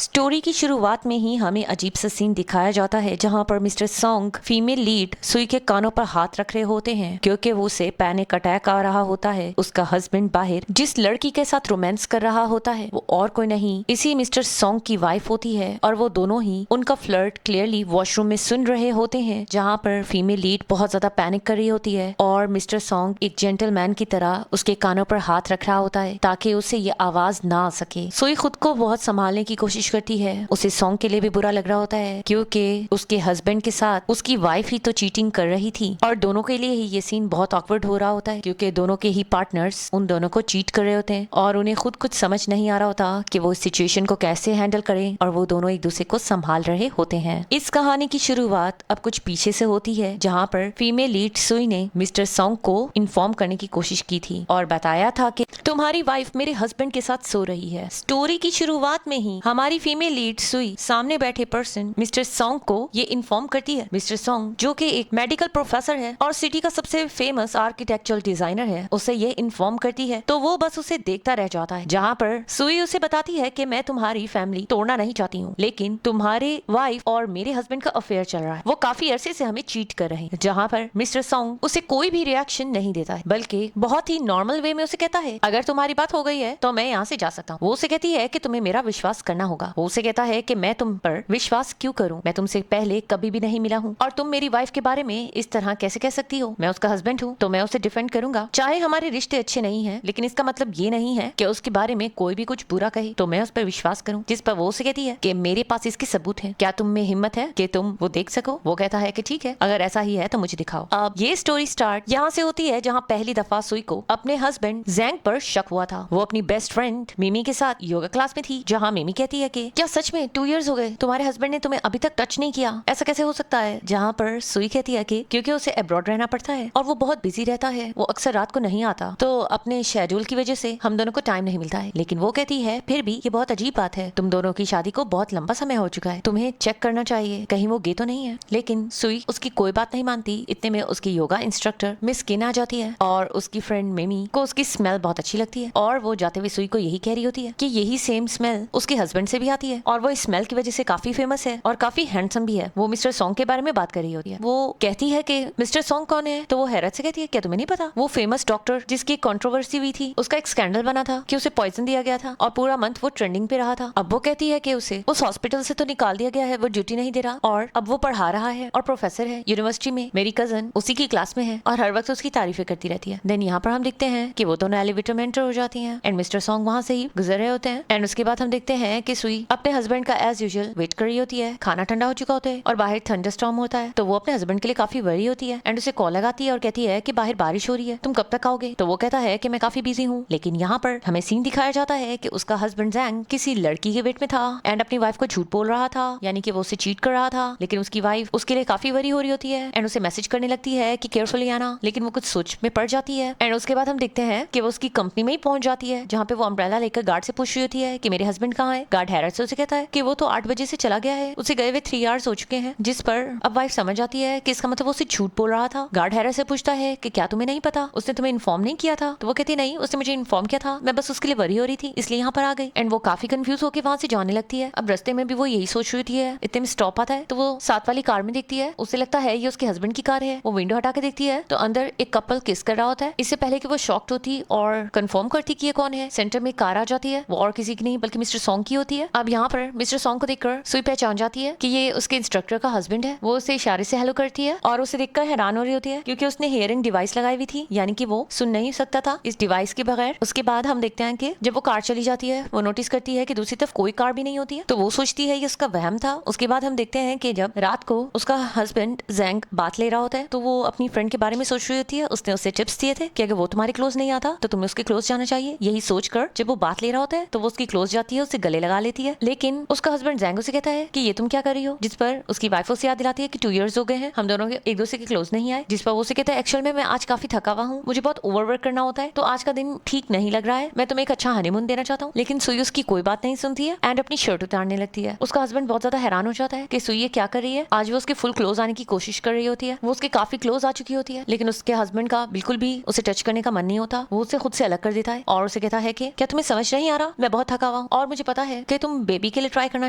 Story की शुरुआत में ही हमें अजीब सा सीन दिखाया जाता है जहां पर मिस्टर सॉन्ग फीमेल लीड सुई के कानों पर हाथ रख रहे होते हैं क्योंकि वो उसे पैनिक अटैक आ रहा होता है। उसका हस्बैंड बाहर जिस लड़की के साथ रोमांस कर रहा होता है वो और कोई नहीं इसी मिस्टर सॉन्ग की वाइफ होती है और वो दोनों ही उनका फ्लर्ट क्लियरली वॉशरूम में सुन रहे होते हैं जहाँ पर फीमेल लीड बहुत ज्यादा पैनिक कर रही होती है और मिस्टर सॉन्ग एक जेंटलमैन की तरह उसके कानों पर हाथ रख रहा होता है ताकि उसे ये आवाज ना आ सके। सुई खुद को बहुत संभालने की कोशिश करती है। उसे सॉन्ग के लिए भी बुरा लग रहा होता है क्योंकि उसके हस्बैंड के साथ उसकी वाइफ ही तो चीटिंग कर रही थी और दोनों के लिए ही ये सीन बहुत ऑकवर्ड हो रहा होता है क्योंकि दोनों के ही पार्टनर्स उन दोनों को चीट कर रहे होते हैं और उन्हें खुद कुछ समझ नहीं आ रहा होता कि वो इस सिचुएशन को कैसे हैंडल करें और वो दोनों एक दूसरे को संभाल रहे होते हैं। इस कहानी की शुरुआत अब कुछ पीछे से होती है जहाँ पर फीमेल लीड सुई ने मिस्टर सॉन्ग को इन्फॉर्म करने की कोशिश की थी और बताया था कि तुम्हारी वाइफ मेरे हस्बैंड के साथ सो रही है। स्टोरी की शुरुआत में ही हमारी फीमेल लीड सुई सामने बैठे पर्सन मिस्टर सॉन्ग को ये इन्फॉर्म करती है। मिस्टर सॉन्ग जो कि एक मेडिकल प्रोफेसर है और सिटी का सबसे फेमस आर्किटेक्चरल डिजाइनर है उसे ये इन्फॉर्म करती है तो वो बस उसे देखता रह जाता है जहाँ पर सुई उसे बताती है कि मैं तुम्हारी फैमिली तोड़ना नहीं चाहती हूँ लेकिन तुम्हारे वाइफ और मेरे हस्बैंड का अफेयर चल रहा है, वो काफी अरसे से हमें चीट कर रहे हैं। जहाँ पर मिस्टर सॉन्ग उसे कोई भी रिएक्शन नहीं देता है बल्कि बहुत ही नॉर्मल वे में उसे कहता है अगर तुम्हारी बात हो गई है तो मैं यहाँ से जा सकता हूँ। वो उसे कहती है कि तुम्हें मेरा विश्वास करना होगा। वो उसे कहता है कि मैं तुम पर विश्वास क्यों करूँ, मैं तुमसे पहले कभी भी नहीं मिला हूँ और तुम मेरी वाइफ के बारे में इस तरह कैसे कह सकती हो। मैं उसका हस्बैंड हूँ तो मैं उसे डिफेंड करूंगा चाहे हमारे रिश्ते अच्छे नहीं है लेकिन इसका मतलब ये नहीं है कि उसके बारे में कोई भी कुछ बुरा कहे तो मैं उस पर विश्वास करूँ। जिस पर वो उसे कहती है कि मेरे पास इसके सबूत है, क्या तुम में हिम्मत है कि तुम वो देख सको। वो कहता है कि ठीक है अगर ऐसा ही है तो मुझे दिखाओ। अब ये स्टोरी स्टार्ट यहाँ से होती है जहाँ पहली दफा सुई को अपने हस्बैंड जैंग पर शक हुआ था। वो अपनी बेस्ट फ्रेंड मिमी के साथ योगा क्लास में थी जहाँ मिमी कहती है कि क्या सच में 2 इयर्स हो गए तुम्हारे हस्बैंड ने तुम्हें अभी तक टच नहीं किया, ऐसा कैसे हो सकता है। जहाँ पर सुई कहती है कि क्योंकि उसे अब्रॉड रहना पड़ता है और वो बहुत बिजी रहता है, वो अक्सर रात को नहीं आता तो अपने शेड्यूल की वजह से हम दोनों को टाइम नहीं मिलता है। लेकिन वो कहती है फिर भी ये बहुत अजीब बात है, तुम दोनों की शादी को बहुत लंबा समय हो चुका है, तुम्हें चेक करना चाहिए कहीं वो गे तो नहीं है। लेकिन सुई उसकी कोई बात नहीं मानती। इतने में उसकी योगा इंस्ट्रक्टर मिस किन आ जाती है और उसकी फ्रेंड मिमी को उसकी स्मेल बहुत अच्छी लगती है और वो जाते हुए सुई को यही कह रही होती है कि यही सेम स्मेल उसके हस्बैंड से भी आती है और वो इस स्मेल की वजह से काफी फेमस है और काफी हैंडसम भी है। वो मिस्टर सॉन्ग के बारे में बात कर रही होती है। वो कहती है कि मिस्टर सॉन्ग कौन है तो वो हैरत से कहती है क्या तुम्हें नहीं पता, वो फेमस डॉक्टर जिसकी कंट्रोवर्सी हुई थी, उसका एक स्कैंडल बना था कि उसे पॉइजन दिया गया था और पूरा मंथ वो ट्रेंडिंग पे रहा था। अब वो कहती है कि उसे उस हॉस्पिटल से तो निकाल दिया गया है, वो ड्यूटी नहीं दे रहा और अब वो पढ़ा रहा है और प्रोफेसर है यूनिवर्सिटी में, मेरी कजन उसी की क्लास में है और हर वक्त उसकी तारीफें करती रहती है। देन यहाँ पर हम देखते हैं कि वो दोनों एलिवेटर में एंटर हो जाती हैं एंड मिस्टर सॉन्ग वहाँ से ही गुजर रहे होते हैं एंड उसके बाद हम देखते हैं कि सुई अपने हस्बैंड का एज यूजुअल वेट कर रही होती है। खाना ठंडा हो चुका होता है और बाहर थंडरस्टॉर्म होता है तो वो अपने हस्बैंड के लिए काफी वरी होती है एंड उसे कॉल लगाती है और कहती है कि बाहर बारिश हो रही है, तुम कब तक आओगे। तो वो कहता है कि मैं काफी बिजी हूँ। लेकिन यहाँ पर हमें सीन दिखाया जाता है कि उसका हस्बैंड जैंग किसी लड़की के वेट में था एंड अपनी वाइफ को झूठ बोल रहा था, यानी कि वो उसे चीट कर रहा था। लेकिन उसकी वाइफ उसके लिए काफी वरी हो रही होती है एंड उसे मैसेज करने लगती है कि केयरफुली आना, लेकिन वो कुछ सोच में पड़ जाती है एंड उसके बाद हम देखते हैं कि वो उसकी कंपनी में ही पहुंच जाती है जहाँ पे वो अम्ब्रेला लेकर गार्ड से पूछ रही होती है कि मेरे हस्बैंड कहाँ है। गार्ड हैरत से उसे कहता है कि वो तो 8 बजे से चला गया है, उसे गए हुए 3 आवर्स हो चुके हैं। जिस पर अब वाइफ समझ जाती है कि इसका मतलब वो उसे झूठ बोल रहा था। गार्ड हैरत से पूछता है कि क्या तुम्हें नहीं पता, उसने तुम्हें इन्फॉर्म नहीं किया था। तो वो कहती नहीं, उसने मुझे इन्फॉर्म किया था, मैं बस उसके लिए वरी हो रही थी इसलिए यहाँ पर आ गई। एंड वो काफी कंफ्यूज होकर वहां से जाने लगती है। अब रास्ते में भी वो यही सोच रही है। इतने में स्टॉप आता है तो वो साथ वाली कार में देखती है, उसे लगता है ये उसके हस्बैंड की कार है। वो विंडो हटा के देखती है तो अंदर एक कपल किस कर रहा होता है। इससे पहले कि वो शॉक्ड होती और कंफर्म करती कि ये कौन है, सेंटर में कार आ जाती है। वो और किसी की नहीं बल्कि मिस्टर सॉन्ग की होती है। अब यहाँ पर मिस्टर सॉन्ग को देखकर सुई पहचान जाती है कि ये उसके इंस्ट्रक्टर का हस्बैंड है। वो उसे इशारे से हेलो करती है और उसे देखकर हैरान हो रही होती है क्योंकि उसने हियरिंग डिवाइस लगाई हुई थी, यानी कि वो सुन नहीं सकता था इस डिवाइस के बगैर। उसके बाद हम देखते हैं कि जब वो कार चली जाती है वो नोटिस करती है कि दूसरी तरफ कोई कार भी नहीं होती है तो वो सोचती है ये उसका वहम था। उसके बाद हम देखते हैं कि जब रात को उसका हस्बैंड जैंग बात ले रहा होता है तो वो अपनी फ्रेंड के बारे में सोच रही होती है। उसने उसे टिप्स दिए थे कि अगर वो तुम्हारे क्लोज नहीं आता तो तुम्हें उसके क्लोज जाना चाहिए। यही सोचकर जब वो बात ले रहा होता है तो वो उसकी क्लोज जाती है, उसे गले लगा लेती है। लेकिन उसका हस्बैंड जैंग उसे कहता है कि ये तुम क्या कर रही हो, जिस पर उसकी वाइफ उसे याद दिलाती है कि 2 इयर्स हो गए हैं हम दोनों के एक दूसरे के क्लोज नहीं आए। जिस पर वो उसे कहता है एक्चुअल में मैं आज काफी थका हुआ हूँ, मुझे बहुत ओवरवर्क करना होता है तो आज का दिन ठीक नहीं लग रहा है, मैं तुम्हें एक अच्छा हनीमून देना चाहता हूँ। लेकिन सुई उसकी कोई बात नहीं सुनती है एंड अपनी शर्ट उतारने लगती है। उसका हस्बैंड बहुत ज्यादा हैरान हो जाता है कि सुई ये क्या कर रही है। आज वो उसके फुल क्लोज आने की कोशिश कर रही होती है, वो उसके काफी क्लोज आ चुकी होती है लेकिन उसके हस्बैंड का बिल्कुल भी उसे टच करने का मन नहीं होता। वो उसे खुद से अलग कर देता है और उसे कहता है कि क्या तुम्हें समझ नहीं आ रहा, मैं बहुत थका हुआ हूँ और मुझे पता है कि तुम तुम बेबी के लिए ट्राई करना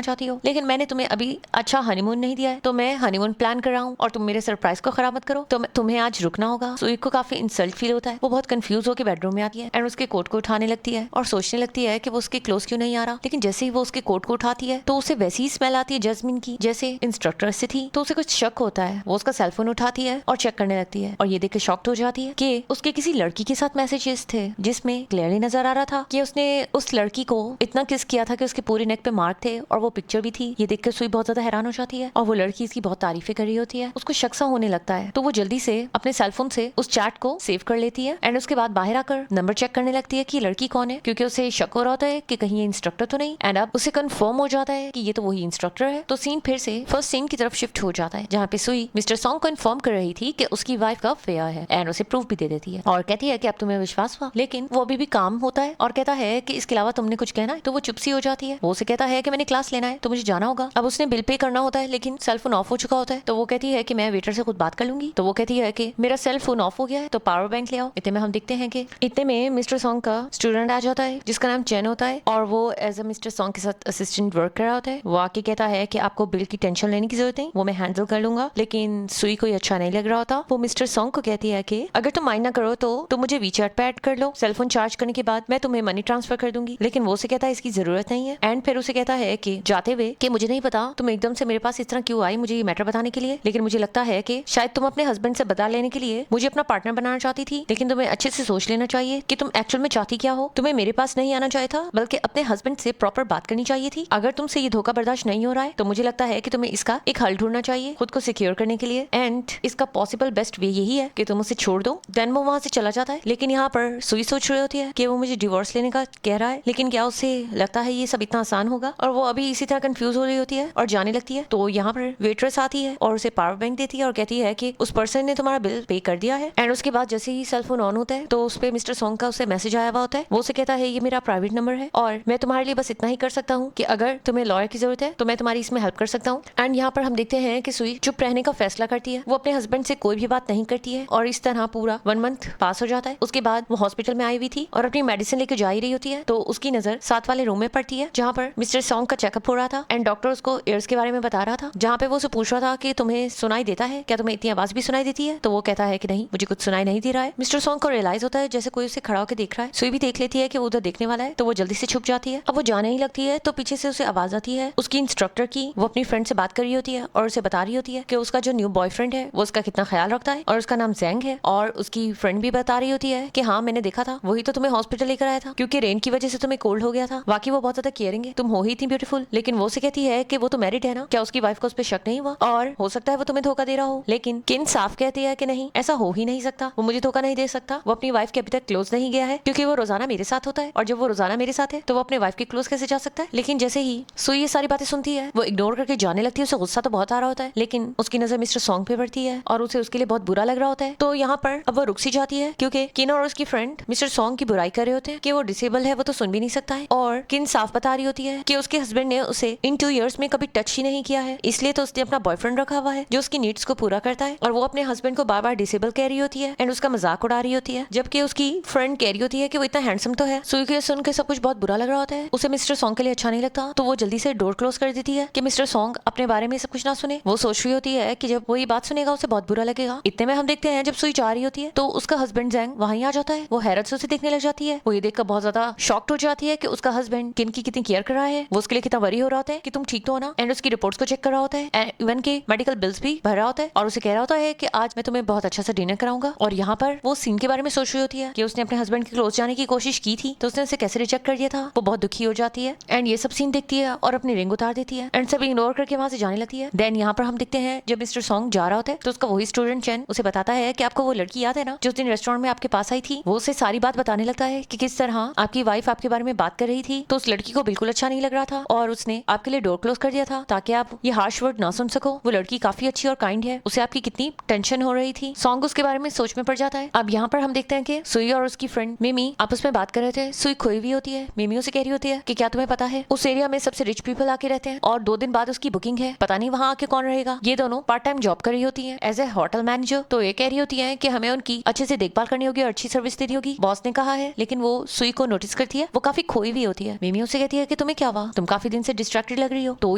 चाहती हो, लेकिन मैंने तुम्हें अभी अच्छा हनीमून नहीं दिया है, तो मैं हनीमून प्लान कर रहा हूँ और तुम मेरे सरप्राइज को खराब मत करो, तो तुम्हें आज रुकना होगा। सुई को काफी इंसल्ट फील होता है, वो बहुत कंफ्यूज होकर बेडरूम में आती है एंड उसके कोट को उठाने लगती है और सोचने लगती है कि वो उसके क्लोज क्यों नहीं आ रहा। लेकिन जैसे ही वो उसके कोट को उठाती है तो उसे वैसी ही स्मेल आती है जैस्मिन की जैसे इंस्ट्रक्टर से थी। तो उसे कुछ शक होता है, वो उसका सेलफोन उठाती है और चेक करने लगती है और ये देख के शॉक्ड हो जाती है कि उसके किसी लड़की के साथ मैसेजेस थे जिसमें क्लियरली नजर आ रहा था कि उसने उस लड़की को इतना किस किया था कि उसके पूरे नेक पे मार्क थे और वो पिक्चर भी थी। ये देखकर सुई बहुत ज्यादा हैरान हो जाती है और वो लड़की इसकी बहुत तारीफें कर रही होती है। उसको शक सा होने लगता है तो वो जल्दी से अपने सेलफोन से उस चैट को सेव कर लेती है एंड उसके बाद बाहर आकर नंबर चेक करने लगती है कि लड़की कौन है, क्योंकि उसे शक हो रहा होता है कि कहीं ये इंस्ट्रक्टर तो नहीं। एंड अब उसे कंफर्म हो जाता है कि ये तो वही इंस्ट्रक्टर है। तो सीन फिर से फर्स्ट सीन की तरफ शिफ्ट हो जाता है जहाँ पे सुई मिस्टर सॉन्ग को इन्फॉर्म कर रही थी कि उसकी वाइफ का अफेयर है एंड उसे प्रूफ भी दे देती है और कहती है कि अब तुम्हें विश्वास हुआ। लेकिन वो अभी भी काम होता है और कहता है कि इसके अलावा तुमने कुछ कहना है, तो वो चुप सी हो जाती है। वो उसे कहता है कि मैंने क्लास लेना है तो मुझे जाना होगा। अब उसने बिल पे करना होता है लेकिन सेल फोन ऑफ हो चुका होता है, तो वो कहती है कि मैं वेटर से खुद बात कर लूंगी। तो वो कहती है कि मेरा सेल फोन ऑफ हो गया है तो पावर बैंक ले आओ। इतने में हम देखते हैं कि इतने में मिस्टर सॉन्ग का स्टूडेंट आ जाता है जिसका नाम चैन होता है और वो एज अ मिस्टर सॉन्ग के साथ असिस्टेंट वर्क कर रहा होता है। वो आके कहता है कि आपको बिल की टेंशन लेने की जरूरत नहीं, वो मैं हैंडल कर लूंगा। लेकिन सुई को अच्छा नहीं लग रहा होता। वो मिस्टर सॉन्ग को कहती है कि अगर तुम माइंड ना करो तो तुम मुझे वीचैट पे ऐड कर लो, सेलफोन चार्ज करने के बाद मैं तुम्हें मनी ट्रांसफर कर दूंगी। लेकिन वो उसे कहता है इसकी जरूरत नहीं है एंड फिर उसे कहता है कि जाते हुए कि मुझे नहीं पता तुम एकदम से मेरे पास इस तरह क्यों आई मुझे ये मैटर बताने के लिए, लेकिन मुझे लगता है कि शायद तुम अपने हस्बैंड से बदला लेने के लिए मुझे अपना पार्टनर बनाना चाहती थी। लेकिन तुम्हें अच्छे से सोच लेना चाहिए कि तुम एक्चुअल में चाहती क्या हो। तुम्हें मेरे पास नहीं आना चाहिए था बल्कि अपने हस्बैंड से प्रॉपर बात करनी चाहिए थी। अगर तुमसे ये धोखा बर्दाश्त नहीं हो रहा है तो मुझे लगता है कि तुम्हें इसका एक हल ढूंढना चाहिए खुद को सिक्योर करने के लिए एंड इसका पॉसिबल बेस्ट वे यही है कि तुम उसे छोड़ दो। देन वो वहां से चला जाता है। लेकिन यहाँ पर सुई सोच रही होती है कि वो मुझे डिवोर्स लेने का कह रहा है, लेकिन क्या उसे लगता है ये सब इतना आसान होगा, और वो अभी इसी तरह कंफ्यूज हो रही होती है और जाने लगती है। तो यहाँ पर वेट्रेस आती है और उसे पावर बैंक देती है और कहती है कि उस पर्सन ने तुम्हारा बिल पे कर दिया है। एंड उसके बाद जैसे ही सेलफोन ऑन होता है तो उस पे मिस्टर सॉन्ग का उसे मैसेज आया हुआ होता है। वो उसे कहता है ये मेरा प्राइवेट नंबर है और मैं तुम्हारे लिए बस इतना ही कर सकता हूँ कि अगर तुम्हें लॉयर की जरूरत है तो मैं तुम्हारी इसमें हेल्प कर सकता हूँ। एंड यहाँ पर हम देखते हैं कि सुई चुप रहने का फैसला करती है। वो अपने हस्बैंड से कोई भी बात नहीं करती है और इस तरह पूरा 1 मंथ पास हो जाता है। उसके बाद वो हॉस्पिटल में आई हुई थी और अपनी मेडिसिन लेकर जा ही रही होती है तो उसकी नजर साथ वाले रूम में पड़ती है जहाँ पर मिस्टर सॉन्ग का चेकअप हो रहा था एंड डॉक्टर उसको एयर्स के बारे में बता रहा था, जहाँ पे वो उसे पूछ रहा था कि तुम्हें सुनाई देता है, क्या तुम्हें इतनी आवाज भी सुनाई देती है। तो वो कहता है कि नहीं मुझे कुछ सुनाई नहीं दे रहा है। मिस्टर सॉन्ग को रियलाइज होता है जैसे कोई उसे खड़ा होकर देख रहा है। सुई भी देख लेती है कि वो उधर देखने वाला है तो वो जल्दी से छुप जाती है। अब वो जाने ही लगती है तो पीछे से उसे आवाज आती है उसकी इंस्ट्रक्टर की। वो अपनी फ्रेंड से बात कर रही होती है और उसे बता रही होती है कि उसका जो न्यू बॉयफ्रेंड है वो उसका कितना ख्याल रखता है और उसका नाम जैंग है। और उसकी फ्रेंड भी बता रही होती है कि हाँ मैंने देखा था, वही तो तुम्हें हॉस्पिटल लेकर आया था क्योंकि रेन की वजह से तुम्हें कोल्ड हो गया था। बाकी वो बहुत ज्यादा केयरिंग है, तुम हो ही इतनी ब्यूटीफुल। लेकिन वो से कहती है कि वो तो मैरिड है ना, क्या उसकी वाइफ को उस पर शक नहीं हुआ और हो सकता है वो तुम्हें धोखा दे रहा हो। लेकिन किन साफ कहती है कि नहीं ऐसा हो ही नहीं सकता, वो मुझे धोखा नहीं दे सकता। वो अपनी वाइफ के अभी तक क्लोज नहीं गया है क्योंकि वो रोजाना मेरे साथ होता है और जब वो रोजाना मेरे साथ है तो वो अपने वाइफ के क्लोज कैसे जा सकता है। लेकिन जैसे ही सुई ये सारी बातें सुनती है वो इग्नोर करके जाने लगती है। उसे गुस्सा तो बहुत आ रहा होता है लेकिन उसकी नजर मिस्टर सॉन्ग पे पड़ती है और उसे उसके लिए बहुत बुरा लग रहा होता है। तो यहाँ पर अब वो रुक सी जाती है क्योंकि किन और उसकी फ्रेंड मिस्टर सॉन्ग की बुराई कर रहे होते हैं कि वो डिसेबल है, वो तो सुन भी नहीं सकता है। और किन साफ बता रही होती है कि उसके हस्बैंड ने उसे इन 2 इयर्स में कभी टच ही नहीं किया है, इसलिए तो उसने अपना बॉयफ्रेंड रखा हुआ है जो उसकी नीड्स को पूरा करता है। और वो अपने हस्बैंड को बार बार डिसेबल कह रही होती है एंड उसका मजाक उड़ा रही होती है, जबकि उसकी फ्रेंड कह रही होती है कि वो इतना हैंडसम तो है। सुई के सुन के सब कुछ बहुत बुरा लग रहा होता है, उसे मिस्टर सॉन्ग के लिए अच्छा नहीं लगता तो वो जल्दी से डोर क्लोज कर देती है कि मिस्टर सॉन्ग अपने बारे में सब कुछ ना सुने। वो सोच रही होती है कि जब वो ये बात सुनेगा उसे बहुत बुरा लगेगा। इतने में हम देखते हैं जब सुई जा रही होती है तो उसका हस्बैंड जैंग वहीं आ जाता है। वो हैरत से उसे देखने लग जाती है। वो ये देखकर बहुत ज्यादा शॉक्ड हो जाती है कि उसका हस्बैंड किन की कितनी केयर कर रहा है, वो उसके लिए कितना वरी हो रहा होता है कि तुम ठीक तो हो ना। एंड उसकी रिपोर्ट्स को चेक कर रहा होता है, इवन के मेडिकल बिल्स भी भर रहा होता है और उसे कह रहा होता है कि आज मैं तुम्हें बहुत अच्छा सा डिनर कराऊंगा। और यहाँ पर वो सीन के बारे में सोच रही होती है कि उसने अपने हस्बैंड के क्लोज जाने की कोशिश की थी तो उसने उसे कैसे रिजेक्ट कर दिया था। वो बहुत दुखी हो जाती है एंड ये सब सीन देखती है और अपनी रिंग उतार देती है एंड सब इग्नोर करके वहां से जाने लगती है। देन यहाँ पर हम देखते हैं जब मिस्टर सॉन्ग जा रहा होता है तो उसका वही स्टूडेंट चैन उसे बताता है कि आपको वो लड़की याद है ना जो उस दिन रेस्टोरेंट में आपके पास आई थी। वो उसे सारी बात बताने लगता है कि किस तरह आपकी वाइफ आपके बारे में बात कर रही थी तो उस लड़की को बिल्कुल अच्छा नहीं लग रहा था और उसने आपके लिए डोर क्लोज कर दिया था ताकि आप ये हार्श वर्ड ना सुन सको। वो लड़की काफी अच्छी और काइंड है, उसे आपकी कितनी टेंशन हो रही थी। सॉन्ग उसके बारे में सोच में पड़ जाता है। अब यहाँ पर हम देखते हैं कि सुई और उसकी फ्रेंड मिमी आपस में बात कर रहे थे। सुई खोई हुई होती है, मिमी उसे कह रही होती है कि क्या तुम्हें पता है उस एरिया में सबसे रिच पीपल आके रहते हैं और 2 दिन बाद उसकी बुकिंग है, पता नहीं वहाँ आके कौन रहेगा। ये दोनों पार्ट टाइम जॉब कर रही होती है एज ए होटल मैनेजर। तो ये कह रही होती है कि हमें उनकी अच्छे से देखभाल करनी होगी और अच्छी सर्विस देनी होगी, बॉस ने कहा है। लेकिन वो सुई को नोटिस करती है, वो काफी खोई हुई होती है। मिमी उसे कहती है कि तुम्हें क्या हुआ, तुम काफी दिन से डिस्ट्रैक्टेड लग रही हो। तो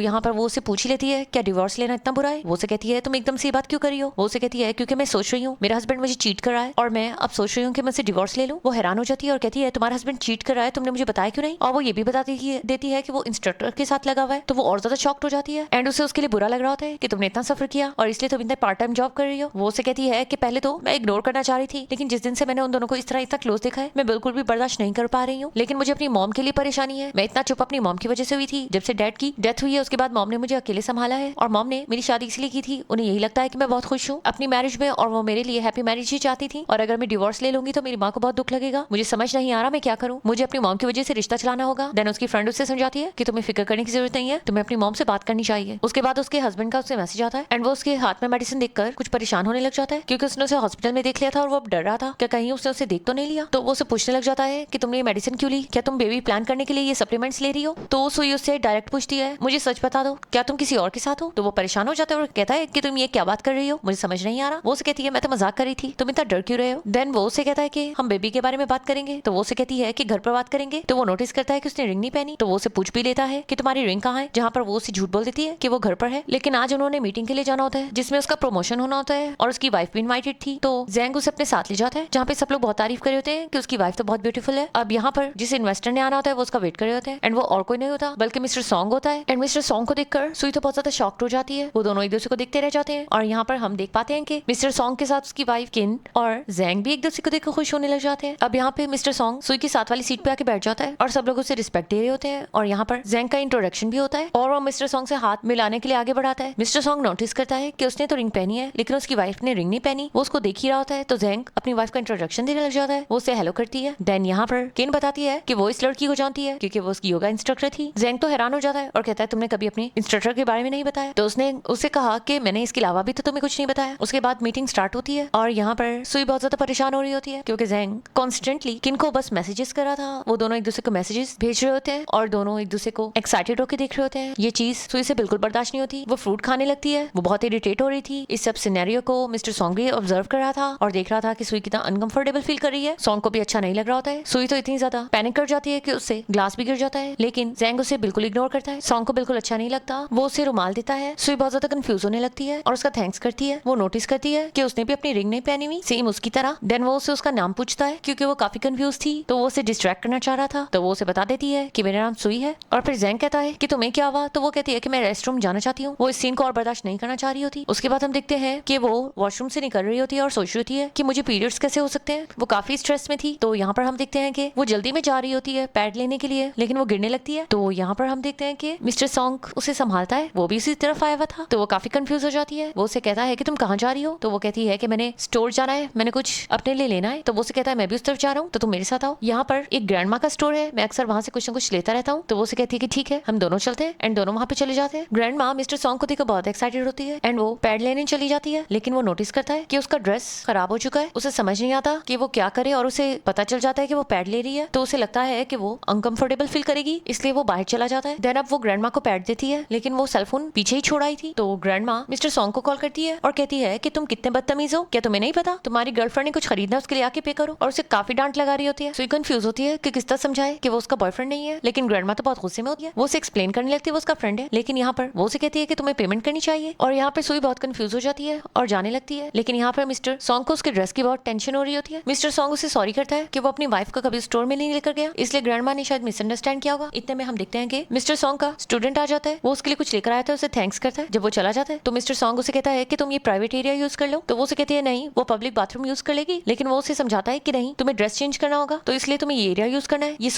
यहाँ पर वो उसे पूछ ही लेती है क्या डिवोर्स लेना इतना बुरा है। वो उसे कहती है तुम एकदम से बात क्यों कर रही हो। वो उसे कहती है क्योंकि मैं सोच रही हूँ मेरा हस्बैंड मुझे चीट कर रहा है और मैं अब सोच रही हूँ कि मैं उसे डिवोर्स ले लूँ। वो हैरान हो जाती है और कहती है तुम्हारा हस्बैंड चीट कर रहा है, तुमने मुझे बताया क्यों नहीं। और वो ये भी बता देती है कि वो इंस्ट्रक्टर के साथ लगा हुआ है। तो वो और ज्यादा शॉक्ड हो जाती है एंड उसे उसके लिए बुरा लग रहा होता है कि तुमने इतना सफर किया और इसलिए तुम इतना पार्ट टाइम जॉब कर रही हो। वो उसे कहती है कि पहले तो मैं इग्नोर करना चाह रही थी, लेकिन जिस दिन से मैंने उन दोनों को इस तरह इतना क्लोज देखा है मैं बिल्कुल भी बर्दाश्त नहीं कर पा रही हूँ। लेकिन मुझे अपनी मॉम के लिए परेशानी है। मैं इतना चुप अपनी मॉम की वजह से हुई थी। जब से डैड की डेथ हुई है उसके बाद मॉम ने मुझे अकेले संभाला है और मॉम ने मेरी शादी इसलिए की थी, उन्हें यही लगता है कि मैं बहुत खुश हूँ अपनी मैरिज में और वो मेरे लिए हैप्पी मैरिज ही चाहती थी। और अगर मैं डिवोर्स ले लूंगी तो मेरी माँ को बहुत दुख लगेगा। मुझे समझ नहीं आ रहा मैं क्या करूँ, मुझे अपनी मॉम की वजह से रिश्ता चलाना होगा। देन उसकी फ्रेंड उससे समझाती है कि तुम्हें फिक्र करने की जरूरत नहीं है, तुम्हें अपनी मॉम से बात करनी चाहिए। उसके बाद उसके हस्बैंड का उससे मैसेज आता है एंड वो उसके हाथ में मेडिसिन देखकर कुछ परेशान होने लग जाता है क्योंकि उसने उसे हॉस्पिटल में देख लिया था और वो डर रहा था कि कहीं उसने उसे देख तो नहीं लिया। तो वो उसे पूछने लग जाता है कि तुमने ये मेडिसिन क्यों ली, क्या तुम बेबी प्लान करने के लिए ये सप्लीमेंट्स ले रही हो। तो सुई उससे डायरेक्ट पूछती है मुझे सच बता दो क्या तुम किसी और के साथ हो। तो वो परेशान हो जाता है और कहता है कि तुम ये क्या बात कर रही हो, मुझे समझ नहीं आ रहा। वो उसे कहती है मैं तो मजाक कर रही थी, तुम इतना डर क्यों रहे हो। देन वो उसे कहता है कि हम बेबी के बारे में बात करेंगे। तो वो उसे कहती है कि घर पर बात करेंगे। तो वो नोटिस करता है कि उसने रिंग नहीं पहनी। तो वो उसे पूछ भी लेता है कि तुम्हारी रिंग कहाँ है, जहाँ पर वो उसे झूठ बोल देती है कि वो घर पर है। लेकिन आज उन्होंने मीटिंग के लिए जाना होता है जिसमें उसका प्रमोशन होना होता है और उसकी वाइफ भी इनवाइटेड थी। तो जैंग उसे अपने साथ ले जाता है जहाँ पे सब लोग बहुत तारीफ कर रहे होते हैं कि उसकी वाइफ तो बहुत ब्यूटीफुल है। अब यहाँ पर जिस इन्वेस्टर ने आना होता है वो उसका वेट कर रहे होते हैं एंड वो और कोई नहीं होता बल्कि मिस्टर सॉन्ग होता है। एंड मिस्टर सॉन्ग को देखकर सुई तो बहुत ज्यादा शॉक्ड हो जाती है। वो दोनों एक दूसरे को देखते रह जाते हैं और यहाँ पर हम देख पाते हैं कि मिस्टर सॉन्ग के साथ उसकी वाइफ किन और जैंग भी एक दूसरे को देखकर खुश होने लग जाते हैं। अब यहाँ पे मिस्टर सॉन्ग सुई की साथ वाली सीट पे आके बैठ जाता है और सब लोग उसे रिस्पेक्ट दे रहे होते हैं और यहाँ पर जैंग का इंट्रोडक्शन भी होता है और वो मिस्टर सॉन्ग से हाथ मिलाने के लिए आगे बढ़ाता है। मिस्टर सॉन्ग नोटिस करता है कि उसने तो रिंग पहनी है लेकिन उसकी वाइफ ने रिंग नहीं पहनी। वो उसको देख ही रहा होता है तो जैंग अपनी वाइफ का इंट्रोडक्शन देने लग जाता है। वो उसे हेलो करती है। देन यहाँ पर किन बताती है कि वो इस लड़की को जानती है क्योंकि वो उसकी योगा इंस्ट्रक्टर थी। जैंग तो हैरान हो जाता है और कहता है तुमने कभी अपने इंस्ट्रक्टर के बारे में नहीं बताया। तो उसने उसे कहा कि मैंने इसके अलावा भी तो तुम्हें कुछ नहीं बताया। उसके बाद मीटिंग स्टार्ट होती है और यहाँ पर सुई बहुत ज्यादा परेशान हो रही होती है क्योंकि जैंग कॉन्स्टेंटली किन को बस मैसेजेस कर रहा था। वो दोनों एक दूसरे को मैसेजेस भेज रहे होते हैं और दोनों एक दूसरे को एक्साइटेड होकर देख रहे होते हैं। ये चीज सुई से बिल्कुल बर्दाश्त नहीं होती। वो फ्रूट खाने लगती है। वो बहुत इरिटेट हो रही थी। इस सब सिनेरियो को मिस्टर सॉन्ग भी ऑब्जर्व कर रहा था और देख रहा था कि सुई कितना अनकंफर्टेबल फील कर रही है। सॉन्ग को भी अच्छा नहीं लग रहा होता है। सुई तो इतनी ज्यादा पैनिक कर जाती है कि उससे ग्लास भी गिर जाता है लेकिन जैंग उसे बिल्कुल इग्नोर करता है। सॉन्ग को बिल्कुल अच्छा नहीं लगता। वो उसे रुमाल देता है। सुई बहुत ज्यादा कंफ्यूज होने लगती है और उसका थैंक्स करती है। वो नोटिस करती है कि उसने भी अपनी रिंग नहीं पहनी हुई सेम उसकी तरह। देन वो उसे उसका नाम पूछता है क्योंकि वो काफी कंफ्यूज थी। तो वो उसे डिस्ट्रैक्ट करना चाह रहा था। तो वो उसे बता देती है कि मेरा नाम सुई है। और फिर जैंग कहता है कि तुम्हें क्या हुआ। तो वो कहती है कि मैं रेस्टरूम जाना चाहती हूँ। वो इस सीन को और बर्दाश्त नहीं करना चाह रही होती। उसके बाद हम देखते हैं कि वो वॉशरूम से निकल रही होती है और सोच रही होती है कि मुझे पीरियड्स कैसे हो सकते हैं। वो काफी स्ट्रेस में थी। तो यहाँ पर हम देखते हैं कि वो जल्दी में जा रही होती है पैड लेने के लिए लेकिन वो गिरने लगती है। तो यहाँ पर हम देखते हैं कि मिस्टर सॉन्ग उसे संभालता है। वो भी उसी तरफ आया हुआ था। तो वो काफी कंफ्यूज हो जाती है। वो उसे कहता है कि तुम कहाँ जा रही हो। तो वो कहती है कि मैंने स्टोर जाना है, मैंने कुछ अपने लिए लेना है। तो वो उसे कहता है मैं भी उस तरफ जा रहा हूँ तो तुम मेरे साथ आओ। यहाँ पर एक ग्रैंड माँ का स्टोर है, मैं अक्सर वहाँ से कुछ न कुछ लेता रहता हूँ। तो वो उसे कहती है कि ठीक है हम दोनों चलते हैं एंड दोनों वहाँ पे चले जाते हैं। ग्रैंड माँ मिस्टर सॉन्ग को देखकर बहुत एक्साइटेड होती है एंड वो पैड लेने चली जाती है लेकिन वो नोटिस करता है कि उसका ड्रेस खराब हो चुका है। उसे समझ नहीं आता कि वो क्या करे और उसे पता चल जाता है कि वो पैड ले रही है। तो उसे लगता है कि वो अनकंफर्टेबल फील करेगी इसलिए वो बाहर चला जाता है। देन अब वो ग्रैंड माँ को पैड देती है लेकिन वो सेलफोन पीछे ही छोड़ आई थी। तो ग्रैंड माँ मिस्टर सॉन्ग को कॉल करती है और कहती है कि तुम कितने बदतमीज हो, क्या तुम्हें नहीं पता तुम्हारी गर्लफ्रेंड ने कुछ खरीदना उसके लिए आके पे करो। और उसे काफी डांट लगा रही होती है। सुई कंफ्यूज होती है कि किस तरह समझाए कि वो उसका बॉयफ्रेंड नहीं है लेकिन ग्रैंड माँ तो बहुत गुस्से में होती है। वो उसे एक्सप्लेन करने लगती है वो उसका फ्रेंड है लेकिन यहाँ पर वो उसे कहती है कि तुम्हें पेमेंट करनी चाहिए। और यहाँ पर सुई बहुत कंफ्यूज हो जाती है और जाने लगती है लेकिन यहाँ पर मिस्टर सॉन्ग को उसके ड्रेस की बहुत टेंशन हो रही होती है। मिस्टर सॉन्ग उसे सॉरी करता है कि वो अपनी वाइफ को कभी स्टोर में नहीं लेकर गया इसलिए ग्रैंड माँ ने शायद मिसअंडरस्टैंड किया होगा। इतने में हम देखते हैं कि मिस्टर सॉन्ग का स्टूडेंट आ जाता है। वो उसके लिए कुछ लेकर आया था, उसे थैंक्स करता है। जब वो चला जाता है तो मिस्टर सॉन्ग उसे कहता है कि तुम ये प्राइवेट एरिया यूज कर लो। तो वो उसे कहती है नहीं वो पब्लिक बाथरूम यूज कर लेगी लेकिन वो उसे समझाता है कि नहीं तुम्हें ड्रेस चेंज करना होगा तो इसलिए तुम्हें ये एरिया यूज करना है। ये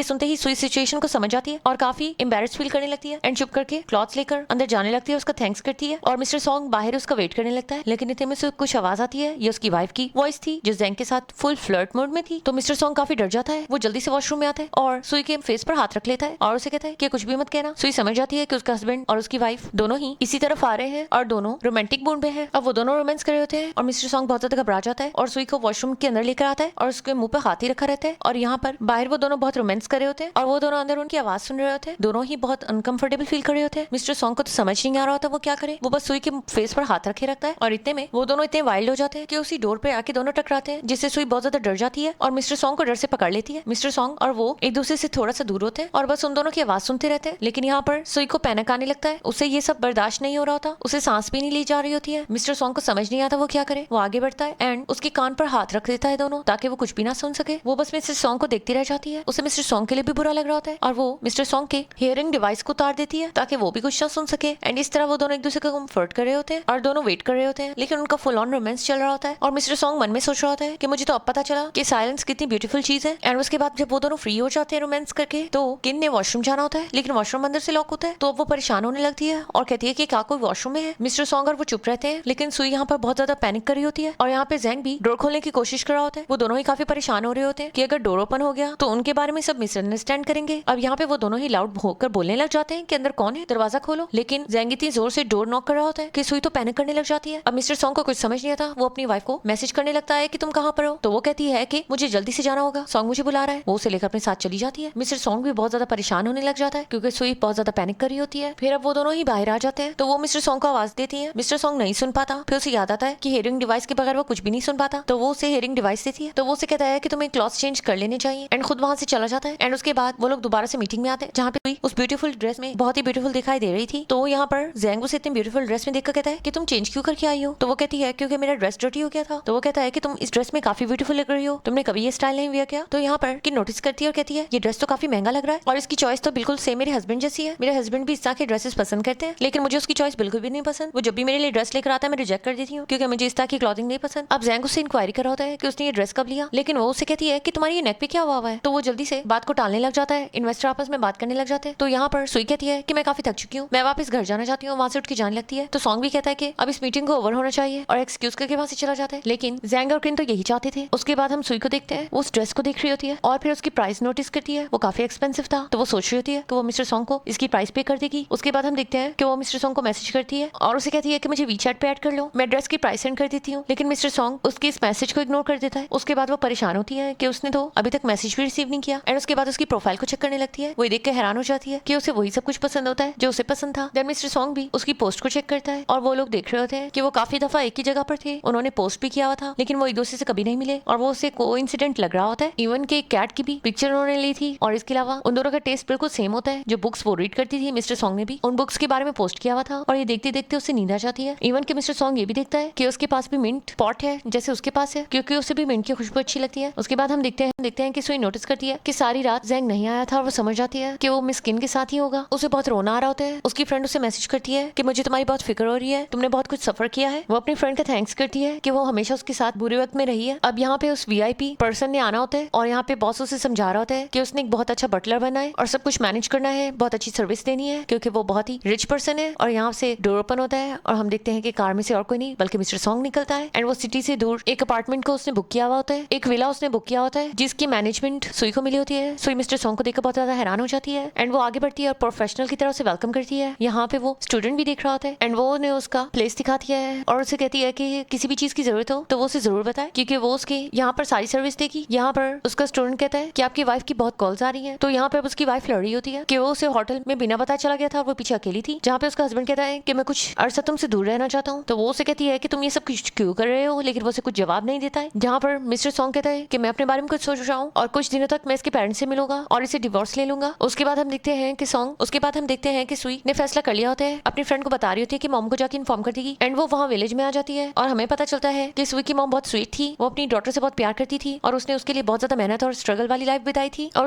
सुनते ही सुई सिचुएशन को समझ जाती है और काफी एम्बैरेस्ड फील करने लगती है एंड चुप करके क्लॉथ्स लेकर अंदर जाने लगती है। उसका थैंक्स करती है और मिस्टर सॉन्ग बाहर उसका वेट करने लगता है लेकिन इतने में से कुछ आवाज आती है। ये उसकी वाइफ की वॉइस थी जो जैंग के साथ फुल फ्लर्ट मोड में थी। तो मिस्टर सॉन्ग काफी डर जाता है। वो जल्दी से वॉशरूम में आता है और सुई के फेस पर हाथ रख लेता है और उसे कहता है कि कुछ भी मत कहना। सुई समझ जाती है कि उसका हस्बैंड और उसकी वाइफ दोनों ही इसी तरफ आ रहे हैं और दोनों रोमांटिक मूड में है। अब वो दोनों रोमांस कर रहे होते हैं और मिस्टर सॉन्ग बहुत ज्यादा घबरा जाता है और सुई को वॉशरूम के अंदर लेकर आता है और उसके मुंह पे हाथ ही रखा रहता है। और यहाँ पर बाहर वो दोनों बहुत रोमांस कर रहे होते हैं और वो दोनों अंदर उनकी आवाज सुन रहे होते हैं। दोनों ही बहुत अनकंफर्टेबल फील कर रहे होते हैं। मिस्टर सॉन्ग को तो समझ नहीं आ रहा होता वो क्या करे। वो बस सुई के फेस पर हाथ रखे रखता है और इतने में वो दोनों इतने वाइल्ड हो जाते हैं कि उसी डोर पे आके दोनों टकराते हैं जिससे सुई बहुत ज्यादा डर जाती है और मिस्टर सॉन्ग को डर से पकड़ लेती है। मिस्टर सॉन्ग और वो एक दूसरे से थोड़ा सा दूर होते हैं और बस उन दोनों की आवाज सुनते रहते हैं। लेकिन यहाँ पर सुई को पैनिक आने लगता है, उसे ये सब बर्दाश्त नहीं हो रहा होता, उसे सांस भी नहीं ली जा रही होती है। मिस्टर सॉन्ग को समझ नहीं आता वो क्या करे। वो आगे बढ़ता है एंड उसके कान पर हाथ रख देता है दोनों, ताकि वो कुछ भी ना सुन सके। वो बस मिस्टर सॉन्ग को देखती रह जाती है। उसे मिस्टर सॉन्ग के लिए भी बुरा लग रहा होता है और वो मिस्टर सॉन्ग के हियरिंग डिवाइस को उतार देती है ताकि वो भी कुछ ना सुन सके। एंड इस तरह वो दोनों एक दूसरे को कंफर्ट कर रहे होते हैं और दोनों वेट कर रहे होते हैं। लेकिन उनका फुल ऑन रोमांस चल रहा होता है और मिस्टर सॉन्ग मन में सोच रहा होता है कि मुझे तो अब पता चला कि साइलेंस कितनी ब्यूटीफुल चीज है। एंड उसके बाद जब वो दोनों फ्री हो जाते हैं रोमांस करके, तो किन ने वॉशरूम जाना होता है, लेकिन वॉशरूम अंदर से लॉक होता है। तो अब वो परेशान होने लगती है और कहती है कि क्या कोई वॉशरूम में है। मिस्टर सॉन्ग और वो चुप रहते हैं, लेकिन सुई यहाँ पर बहुत ज्यादा पैनिक कर रही होती है और यहाँ पे जैंग भी डोर खोलने की कोशिश कर रहा होता है। वो दोनों ही काफी परेशान हो रहे होते हैं कि अगर डोर ओपन हो गया तो उनके बारे में सब मिसअंडरस्टैंड करेंगे। अब यहाँ पे वो दोनों ही लाउड होकर बोलने लग जाते हैं कि अंदर कौन है, दरवाजा खोलो। लेकिन जैंग इतनी जोर से डोर नॉक कर रहा होता है कि सुई तो पैनिक करने लग जाती है। अब मिस्टर सॉन्ग को कुछ समझ नहीं आता। वो अपनी वाइफ को मैसेज करने लगता है कि तुम कहाँ पर हो। तो वो कहती है कि मुझे जल्दी से जाना होगा, सॉन्ग मुझे बुला रहा है। वो उसे लेकर अपने साथ चली जाती है। मिस्टर सॉन्ग भी बहुत ज्यादा परेशान होने लग जाता है क्योंकि सुई बहुत ज्यादा पैनिक कर रही होती है। फिर अब वो दोनों ही बाहर आ जाते हैं तो वो मिस्टर सॉन्ग को आवाज देती है। मिस्टर सॉन्ग नहीं सुन पाता। फिर उसे याद आता है कि हियरिंग डिवाइस के बगैर वो कुछ भी नहीं सुन पाता। तो वो उसे हियरिंग डिवाइस देती है। तो वो उसे कहता है कि तुम्हें क्लॉथ चेंज कर लेने चाहिए एंड खुद वहां से चला जाता है। एंड उसके बाद वो लोग दोबारा से मीटिंग में आते हैं जहाँ पे सुई उस ब्यूटीफुल ड्रेस में बहुत ही ब्यूटीफुल दिखाई दे रही थी। तो यहाँ पर जैंग उसे इतनी ब्यूटीफुल ड्रेस में देखकर कहता है कि तुम चेंज क्यों करके आई हो। तो वो कहती है क्योंकि मेरा ड्रेस डर्टी हो गया था। तो वो कहता है कि तुम इस ड्रेस में काफी ब्यूटीफुल लग रही हो, तुमने कभी ये स्टाइल नहीं वियर किया। तो यहाँ पर कि नोटिस करती है और कहती है ये ड्रेस तो काफी महंगा लग रहा है और इसकी चॉइस तो बिल्कुल सेम मेरे हस्बैंड जैसी है। मेरे हस्बैंड भी इस तरह के ड्रेसेस पसंद करते हैं, लेकिन मुझे उसकी चॉइस बिल्कुल भी नहीं पसंद। वो जब भी मेरे लिए ड्रेस लेकर आता है मैं रिजेक्ट कर देती हूँ क्योंकि मुझे इस तरह की क्लॉथिंग नहीं पसंद। अब जैंग उससे इंक्वायरी कर रहा होता है कि उसने ये ड्रेस कब लिया, लेकिन वो उसे कहती है कि तुम्हारी ये नेक पे क्या हुआ है। तो वो जल्दी से बात को टालने लग जाता है। इन्वेस्टर आपस में बात करने लग जाते हैं। तो यहाँ पर सुई कहती है कि मैं काफी थक चुकी हूँ, मैं वापस घर जाना चाहती हूँ। वहां से उठ के जाने लगती है। तो सॉन्ग भी कहता है कि अब इस मीटिंग को ओवर होना चाहिए और एक्सक्यूज करके वहां से चला जाता है। लेकिन जैंग और क्रिन तो यही चाहते थे। उसके बाद हम सुई को देखते हैं, वो उस ड्रेस को देख रही होती है और फिर उसकी प्राइस नोटिस करती है। वो काफी एक्सपेंसिव था। तो वो सोच रही होती है कि वो मिस्टर सॉन्ग को इसकी प्राइस पे कर देगी। उसके बाद हम देखते हैं कि वो मिस्टर सॉन्ग को मैसेज करती है और उसे कहती है कि मुझे वीचैट पे ऐड कर लो, मैं ड्रेस की प्राइस सेंड कर देती हूँ। लेकिन मिस्टर सॉन्ग उसके इस मैसेज को इग्नोर कर देता है। उसके बाद वो परेशान होती है कि उसने तो अभी तक मैसेज भी रिसीव नहीं किया। एंड उसके बाद उसकी प्रोफाइल को चेक करने लगती है। वो देख के हैरान हो जाती है कि उसे वही सब कुछ पसंद होता है जो उसे पसंद था। देन मिस्टर सॉन्ग भी उसकी पोस्ट को चेक करता है और वो लोग देख रहे होते हैं कि वो काफी दफा एक ही जगह पर थे। उन्होंने पोस्ट भी किया हुआ था लेकिन वो एक दूसरे से कभी नहीं मिले और वो उसे कोइंसिडेंट लग रहा होता है। इवन के कैट की भी पिक्चर उन्होंने ली थी और इसके अलावा उन दोनों का टेस्ट बिल्कुल सेम होता है। जो बुक्स वो रीड करती थी मिस्टर सॉन्ग ने भी उन बुक्स के बारे में पोस्ट किया हुआ था और ये देखते देखते उसे नींद आ जाती है। इवन के मिस्टर सॉन्ग ये भी देखता है कि उसके पास भी मिंट पॉट है जैसे उसके पास है, क्योंकि उसे भी मिंट की खुशबू अच्छी लगती है। उसके बाद हम देखते हैं कि सुई नोटिस करती है कि सारी रात जैंग नहीं आया था और वो समझ जाती है कि वो मिस किन के साथ ही होगा। उसे बहुत रोना आ रहा होता है। उसकी फ्रेंड उसे मैसेज करती है कि मुझे तुम्हारी बहुत फिक्र हो रही है, तुमने बहुत कुछ सफर किया है। वो अपनी फ्रेंड का थैंक्स करती है कि वो हमेशा उसके साथ बुरे वक्त में रही है। अब यहाँ पे उस वीआईपी पर्सन ने आना होता है और यहाँ पे बॉस उसे समझा रहा होता है कि उसने एक बहुत अच्छा बटलर बनना है और सब कुछ मैनेज करना है, बहुत अच्छी सर्विस देनी है क्योंकि वो बहुत ही रिच पर्सन है। और यहाँ से डोर ओपन होता है और हम देखते हैं कि कार में से और कोई नहीं बल्कि मिस्टर सॉन्ग निकलता है। एंड वो सिटी से दूर एक अपार्टमेंट को उसने बुक किया हुआ होता है, एक विला उसने बुक किया होता है जिसकी मैनेजमेंट सुई को मिली होती है। सुई मिस्टर सॉन्ग को देखकर बहुत ज्यादा हैरान हो जाती है एंड वो आगे बढ़ती है और प्रोफेशनल की तरह उसे वेलकम करती है। यहाँ पे वो स्टूडेंट भी देख रहा होता है एंड वो ने उसका प्लेस दिखा दिया है और उसे कहती है कि किसी भी चीज की जरूरत हो तो वो उसे जरूर बताए क्योंकि वो उसके यहाँ पर सारी सर्विस देगी। यहाँ पर उसका स्टूडेंट कहता है कि आपकी वाइफ की बहुत कॉल्स आ रही है। तो यहाँ पे उसकी वाइफ लड़ रही होती है कि वो उसे होटल में बिना बताए चला गया था और वो पीछे अकेली थी। जहाँ पे उसका हस्बैंड कहता है कि मैं कुछ अरसा तुमसे दूर रहना चाहता हूँ। तो वो उसे कहती है कि तुम ये सब कुछ क्यों कर रहे हो, लेकिन वो उसे कुछ जवाब नहीं देता है। जहाँ पर मिस्टर सॉन्ग कहता है कि मैं अपने बारे में कुछ सोच रहा हूँ और कुछ दिनों तक मैं इसके पेरेंट्स से मिलूंगा और इसे डिवोर्स ले लूंगा। उसके बाद हम देखते हैं कि सुई ने फैसला कर लिया होता है, अपनी फ्रेंड को बता रही होती है कि मॉम को जाके इन्फॉर्म कर देगी। एंड वो वहाँ विलेज में आ जाती है और हमें पता चलता है कि सुई की मॉम बहुत स्वीट थी, वो अपनी डॉटर से बहुत प्यार करती थी और उसने उसके लिए बहुत ज्यादा मेहनत और स्ट्रगल वाली लाइफ बिताई थी। और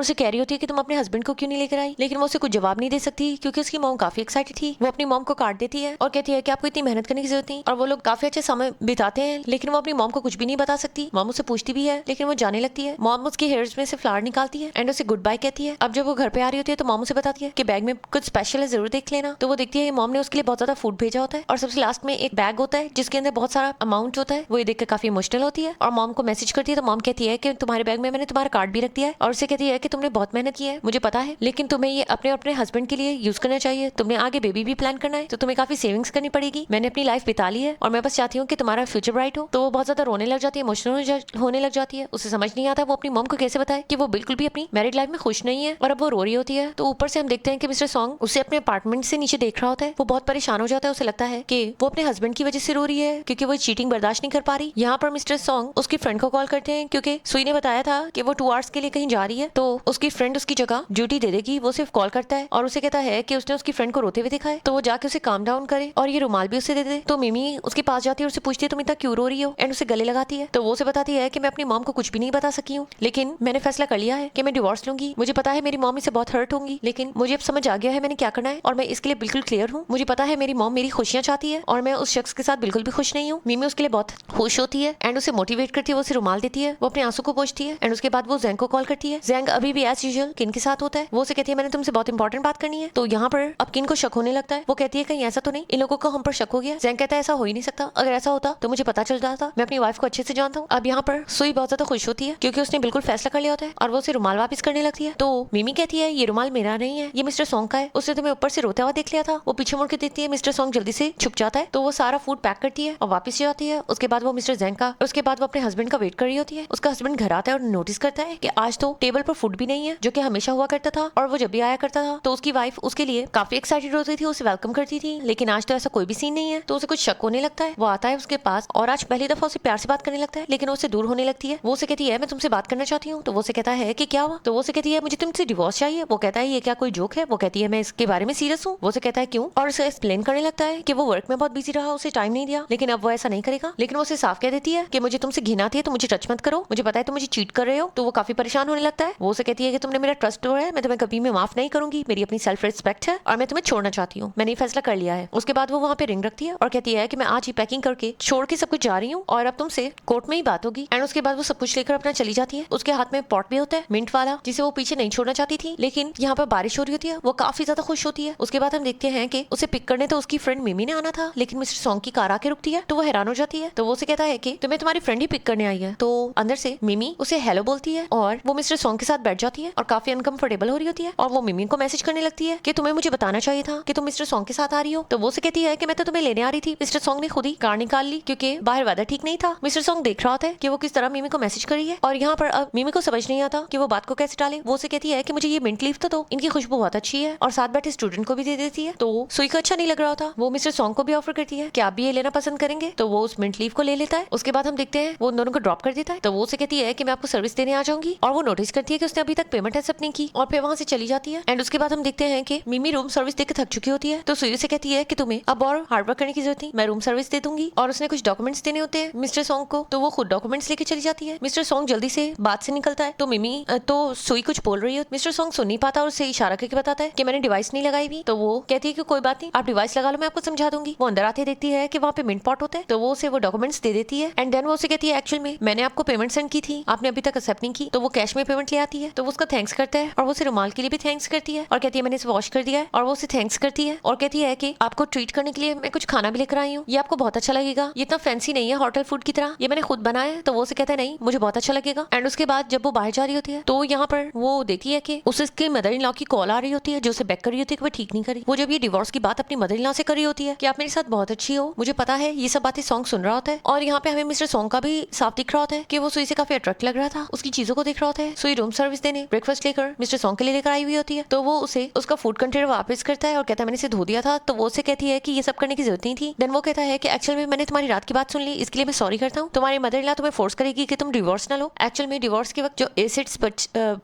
उसे कह रही होती है कि तुम अपने हस्बैंड को क्यों नहीं लेकर आई, लेकिन वो उसे कुछ जवाब नहीं दे सकती क्योंकि उसकी मॉम काफी एक्साइटेड थी। वो अपनी मॉम को काट देती है और कहती है कि आपको इतनी मेहनत करने की जरूरत नहीं। और वो लोग काफी अच्छे समय बिताते हैं लेकिन वो अपनी मॉम को कुछ भी नहीं बता सकती। मॉम उसे पूछती भी है लेकिन वो जाने लगती है। मॉम उसके हेयर्स में से फ्लावर निकालती है एंड उसे गुड बाय कहती है। अब जब वो घर पे आ रही होती है तो मॉम उसे बताती है कि बैग में कुछ स्पेशल है, जरूर देख लेना। तो वो देखती है मॉम ने उसके लिए बहुत ज्यादा फूड भेजा होता है और सबसे लास्ट में एक बैग होता है जिसके अंदर बहुत सारा अमाउंट होता है। वो ये देखकर काफी इमोशनल होती है और मॉम को मैसेज करती है। तो मॉम कहती है कि तुम्हारे बैग में मैंने तुम्हारा कार्ड भी रख दिया है और उसे कहती है कि तुमने बहुत मेहनत की है, मुझे पता है, लेकिन तुम्हें ये अपने हस्बैंड के लिए यूज करना चाहिए। तुमने आगे बेबी भी प्लान करना है तो तुम्हें काफी सेविंग्स करनी पड़ेगी। मैंने अपनी लाइफ बिता ली है और मैं बस चाहती हूँ कि तुम्हारा फ्यूचर ब्राइट हो। तो वो बहुत ज्यादा रोने लग जाती है, इमोशनल होने लग जाती है। उसे समझ नहीं आता वो अपनी मॉम को कैसे बताए कि वो बिल्कुल भी अपनी मैरिड लाइफ में खुश नहीं है और अब वो रो रही होती है। तो ऊपर से हम देखते हैं कि मिस्टर सॉन्ग उसे अपने अपार्टमेंट से नीचे देख रहा होता है। वो बहुत परेशान हो जाता है, उसे लगता है कि वो अपने हस्बैंड की वजह से रो रही है क्योंकि वो चीटिंग बर्दाश्त नहीं कर पा रही। यहाँ पर मिस्टर सॉन्ग उसकी फ्रेंड को कॉल करते हैं क्योंकि सुई ने बताया था कि वो 2 आवर्स के लिए कहीं जा रही है। तो उसकी फ्रेंड उसकी जगह ड्यूटी दे देगी। वो सिर्फ कॉल करता है और उसे कहता है कि उसने उसकी फ्रेंड को रोते हुए देखा है, तो वो जाके उसे काम डाउन करे और ये रुमाल भी उसे दे दे। तो मिमी उसके पास जाती है और उसे पूछती है तुम इतना क्यों रो रही हो, एंड उसे गले लगाती है। तो वो उसे बताती है कि मैं अपनी मॉम को कुछ भी नहीं बता सकी हूँ, लेकिन मैंने फैसला कर लिया है कि मैं डिवोर्स लूंगी। मुझे पता है मेरी मॉम इससे बहुत हर्ट होंगी, लेकिन मुझे अब समझ आ गया है मैंने क्या करना है और मैं इसके लिए बिल्कुल क्लियर हूँ। मुझे पता है मेरी मॉम मेरी खुशियां चाहती है और मैं उस शख्स के साथ बिल्कुल भी खुश नहीं हूँ। मिमी उसके लिए बहुत खुश होती है एंड उसे मोटिवेट करती है, वो उसे रुमाल देती है, वो अपने आंसू को पोंछती है एंड उसके बाद वो जैंग को कॉल करती है। जैंग अभी भी एज यूजुअल किन के साथ होता है। वो उसे कहती है मैंने तुमसे बहुत इंपॉर्टेंट बात करनी है। तो यहाँ पर अब किन को शक होने लगता है। वो कहती है कहीं ऐसा तो नहीं इन लोगों को हम पर शक हो गया। जैंग कहता है ऐसा हो ही नहीं सकता, अगर ऐसा होता तो मुझे पता चल जाता, मैं अपनी वाइफ को अच्छे से जानता हूँ। अब यहाँ पर सुई बहुत ज्यादा खुश होती है क्योंकि उसने बिल्कुल फैसला कर लिया होता है और वो उसे रुमाल वापस करने लगती है। तो मिमी कहती है ये रुमाल मेरा नहीं है, ये मिस्टर सॉन्ग का है, उसने तुम्हें ऊपर से रोता हुआ देख लिया था। वो पीछे मुड़ के देखती है, मिस्टर सॉन्ग जल्दी से छुप जाता है। तो वो सारा फूड पैक करती है और वापस जाती है। उसके बाद वो मिस्टर जैंग का, उसके बाद वो अपने हस्बैंड का वेट कर रही होती है। उसका हस्बैंड घर आता है और नोटिस करता है कि आज तो टेबल पर फूड भी नहीं है, जो कि हमेशा हुआ करता था और वो जब भी आया करता था तो उसकी वाइफ उसके लिए काफी एक्साइटेड होती थी, उसे वेलकम करती थी, लेकिन आज तो ऐसा कोई भी सीन नहीं है। तो उसे कुछ शक होने लगता है। वो आता है उसके पास और आज पहली दफा उसे प्यार से बात करने लगता है, लेकिन उससे दूर होने लगती है। वो उसे कहती है मैं तुमसे बात करना चाहती हूँ। तो वो उसे कहता है कि क्या हुआ। तो वो उसे कहती है मुझे तुमसे डिवोर्स चाहिए। वो कहता है ये क्या कोई जोक है। वो कहती है मैं इसके बारे में सीरियस हूँ। वो उसे कहता है क्यों, और उसे एक्सप्लेन करने लगता है कि वो वर्क में बहुत बिजी रहा, उसे टाइम नहीं दिया, लेकिन अब वो ऐसा नहीं करेगा। लेकिन वो उसे साफ कह देती है कि मुझे तुमसे घिन आती है तो मुझे टच मत करो, मुझे पता है तुम मुझे चीट कर रहे हो। तो वो काफी परेशान होने लगता है। वो उसे कहती है कि तुमने मेरा ट्रस्ट तोड़ा है, मैं तुम्हें कभी भी माफ नहीं करूंगी, मेरी अपनी सेल्फ रिस्पेक्ट है और मैं तुम्हें छोड़ना चाहती हूँ, मैंने फैसला कर लिया है। उसके बाद वो वहाँ पे रिंग रखती है और कहती है कि मैं आज ही पैकिंग करके छोड़ के सब कुछ जा रही हूँ और अब तुमसे कोर्ट में ही बात होगी। एंड उसके बाद वो सब कुछ लेकर अपना चली जाती है। उसके हाथ में पॉट भी होता है मिंट वाला, जिसे वो पीछे नहीं छोड़ना चाहती थी, लेकिन यहाँ पर बारिश हो रही होती है। वो काफी ज्यादा खुश होती है। उसके बाद हम देखते हैं कि उसे पिक करने तो उसकी फ्रेंड मिमी ने आना था, लेकिन मिस्टर सॉन्ग की कार आके रुकती है। तो वो हैरान हो जाती है। तो वो उसे कहता है कि तुम्हें तुम्हारी फ्रेंड ही पिक करने आई है। तो अंदर से मिमी उसे हेलो बोलती है और वो मिस्टर सॉन्ग के साथ बैठ जाती है और काफी अनकंफर्टेबल हो रही होती है और वो मिमी को मैसेज करने लगती है कि तुम्हें मुझे बताना चाहिए था कि तुम मिस्टर सॉन्ग के साथ आ रही हो। तो वो उसे कहती है कि मैं तो तुम्हें लेने आ रही थी। मिस्टर सॉन्ग ने खुद ही कार निकाल ली क्योंकि बाहर वेदर ठीक नहीं था। मिस्टर सॉन्ग देख रहा होता है कि वो किस तरह मिमी को मैसेज कर रही है और यहाँ पर अब मिमी को समझ नहीं आता कि वो बात को कैसे डाले। वो उसे कहती है कि मुझे ये मिंट लीफ तो दो, इनकी खुशबू बहुत अच्छी है, और साथ बैठे स्टूडेंट को भी दे देती है। तो सुई को अच्छा नहीं लग रहा होता। वो मिस्टर सॉन्ग को भी ऑफर करती है कि आप भी ये लेना पसंद करेंगे। तो वो उस मिंट लीफ को ले लेता है। उसके बाद हम देखते हैं वो उन दोनों को ड्रॉप कर देता है। तो वो उसे कहती है कि मैं आपको सर्विस देने आ जाऊंगी और वो नोटिस करती है कि उसने अभी तक पेमेंट एक्सेप्ट नहीं की और फिर वहां से चली जाती है। एंड उसके बाद हम देखते हैं कि मिमी रूम सर्विस देकर थक चुकी होती है। तो सुई से कहती है कि तुम्हें अब और हार्ड वर्क करने की जरूरत नहीं, मैं रूम सर्विस दे दूंगी। और उसने कुछ डॉक्यूमेंट्स देने होते हैं मिस्टर सॉन्ग को, तो वो खुद डॉक्यूमेंट्स लेके चली जाती है। मिस्टर सॉन्ग जल्दी से बात से निकलता है। तो मिमी तो सुई कुछ बोल रही है, मिस्टर सॉन्ग सुन नहीं पाता और उसे इशारा करके बताता है कि मैंने डिवाइस नहीं लगाई भी। तो वो कहती है कि कोई बात नहीं, आप डिवाइस लगा लो, मैं आपको समझा दूंगी। वो अंदर आते देखती है कि वहाँ पे मिंट पॉट होता है। तो वो उसे वो डॉक्यूमेंट्स दे देती है एंड देन वो उसे कहती है एक्चुअल में मैंने आपको पेमेंट सेंड की थी, आपने अभी तक एक्सेप्ट नहीं की। तो वो कैश में पेमेंट ले आती है। तो वो उसका थैंक्स करता है और वो उसे रुमाल के लिए भी थैंक्स करती है और कहती है मैंने इसे वॉश कर दिया है। और वो उसे थैंक्स करती है और कहती है कि आपको ट्रीट करने के लिए मैं कुछ खाना भी लेकर आई हूँ, ये आपको बहुत अच्छा लगेगा, ये इतना फैंसी नहीं है होटल फूड की तरह, ये मैंने खुद बनाया है। तो वो उसे कहता है नहीं मुझे बहुत अच्छा लगेगा। एंड उसके बाद जब वो बाहर जा रही होती है तो यहाँ पर वो देखती है कि उसके मदर इन लॉ की कॉल आ रही होती है जो उसे बैक कर रही होती है कि वो ठीक नहीं करी। वो जब ये डिवोर्स की बात अपनी मदर इन लॉ से कर रही होती है कि आप मेरे साथ बहुत अच्छी हो, मुझे पता है, ये सब बातें सॉन्ग सुन रहा होता है। और यहाँ पे हमें मिस्टर सॉन्ग का भी साफ दिख रहा होता है कि वो सुई से काफी अट्रैक्ट लग रहा था, उसकी चीजों को देख रहा होता है। सुई रूम सर्विस देने ब्रेकफास्ट लेकर मिस्टर सॉन्ग के लिए लेकर आई हुई होती है। तो वो उसे उसका फूड कंटेनर वापस करता है और कहता है मैंने इसे धो दिया था। तो वो उसे कहती है कि ये सब करने की जरूरत नहीं थी। देन वो कहता है कि एक्चुअल में मैंने तुम्हारी रात की बात सुन ली, इसके लिए मैं सॉरी करता हूँ। तुम्हारी मदर इन लॉ तुम्हें फोर्स करेगी कि तुम डिवोर्स ना लो। एक्चुअल में डिवोर्स के वक्त जो एसेट्स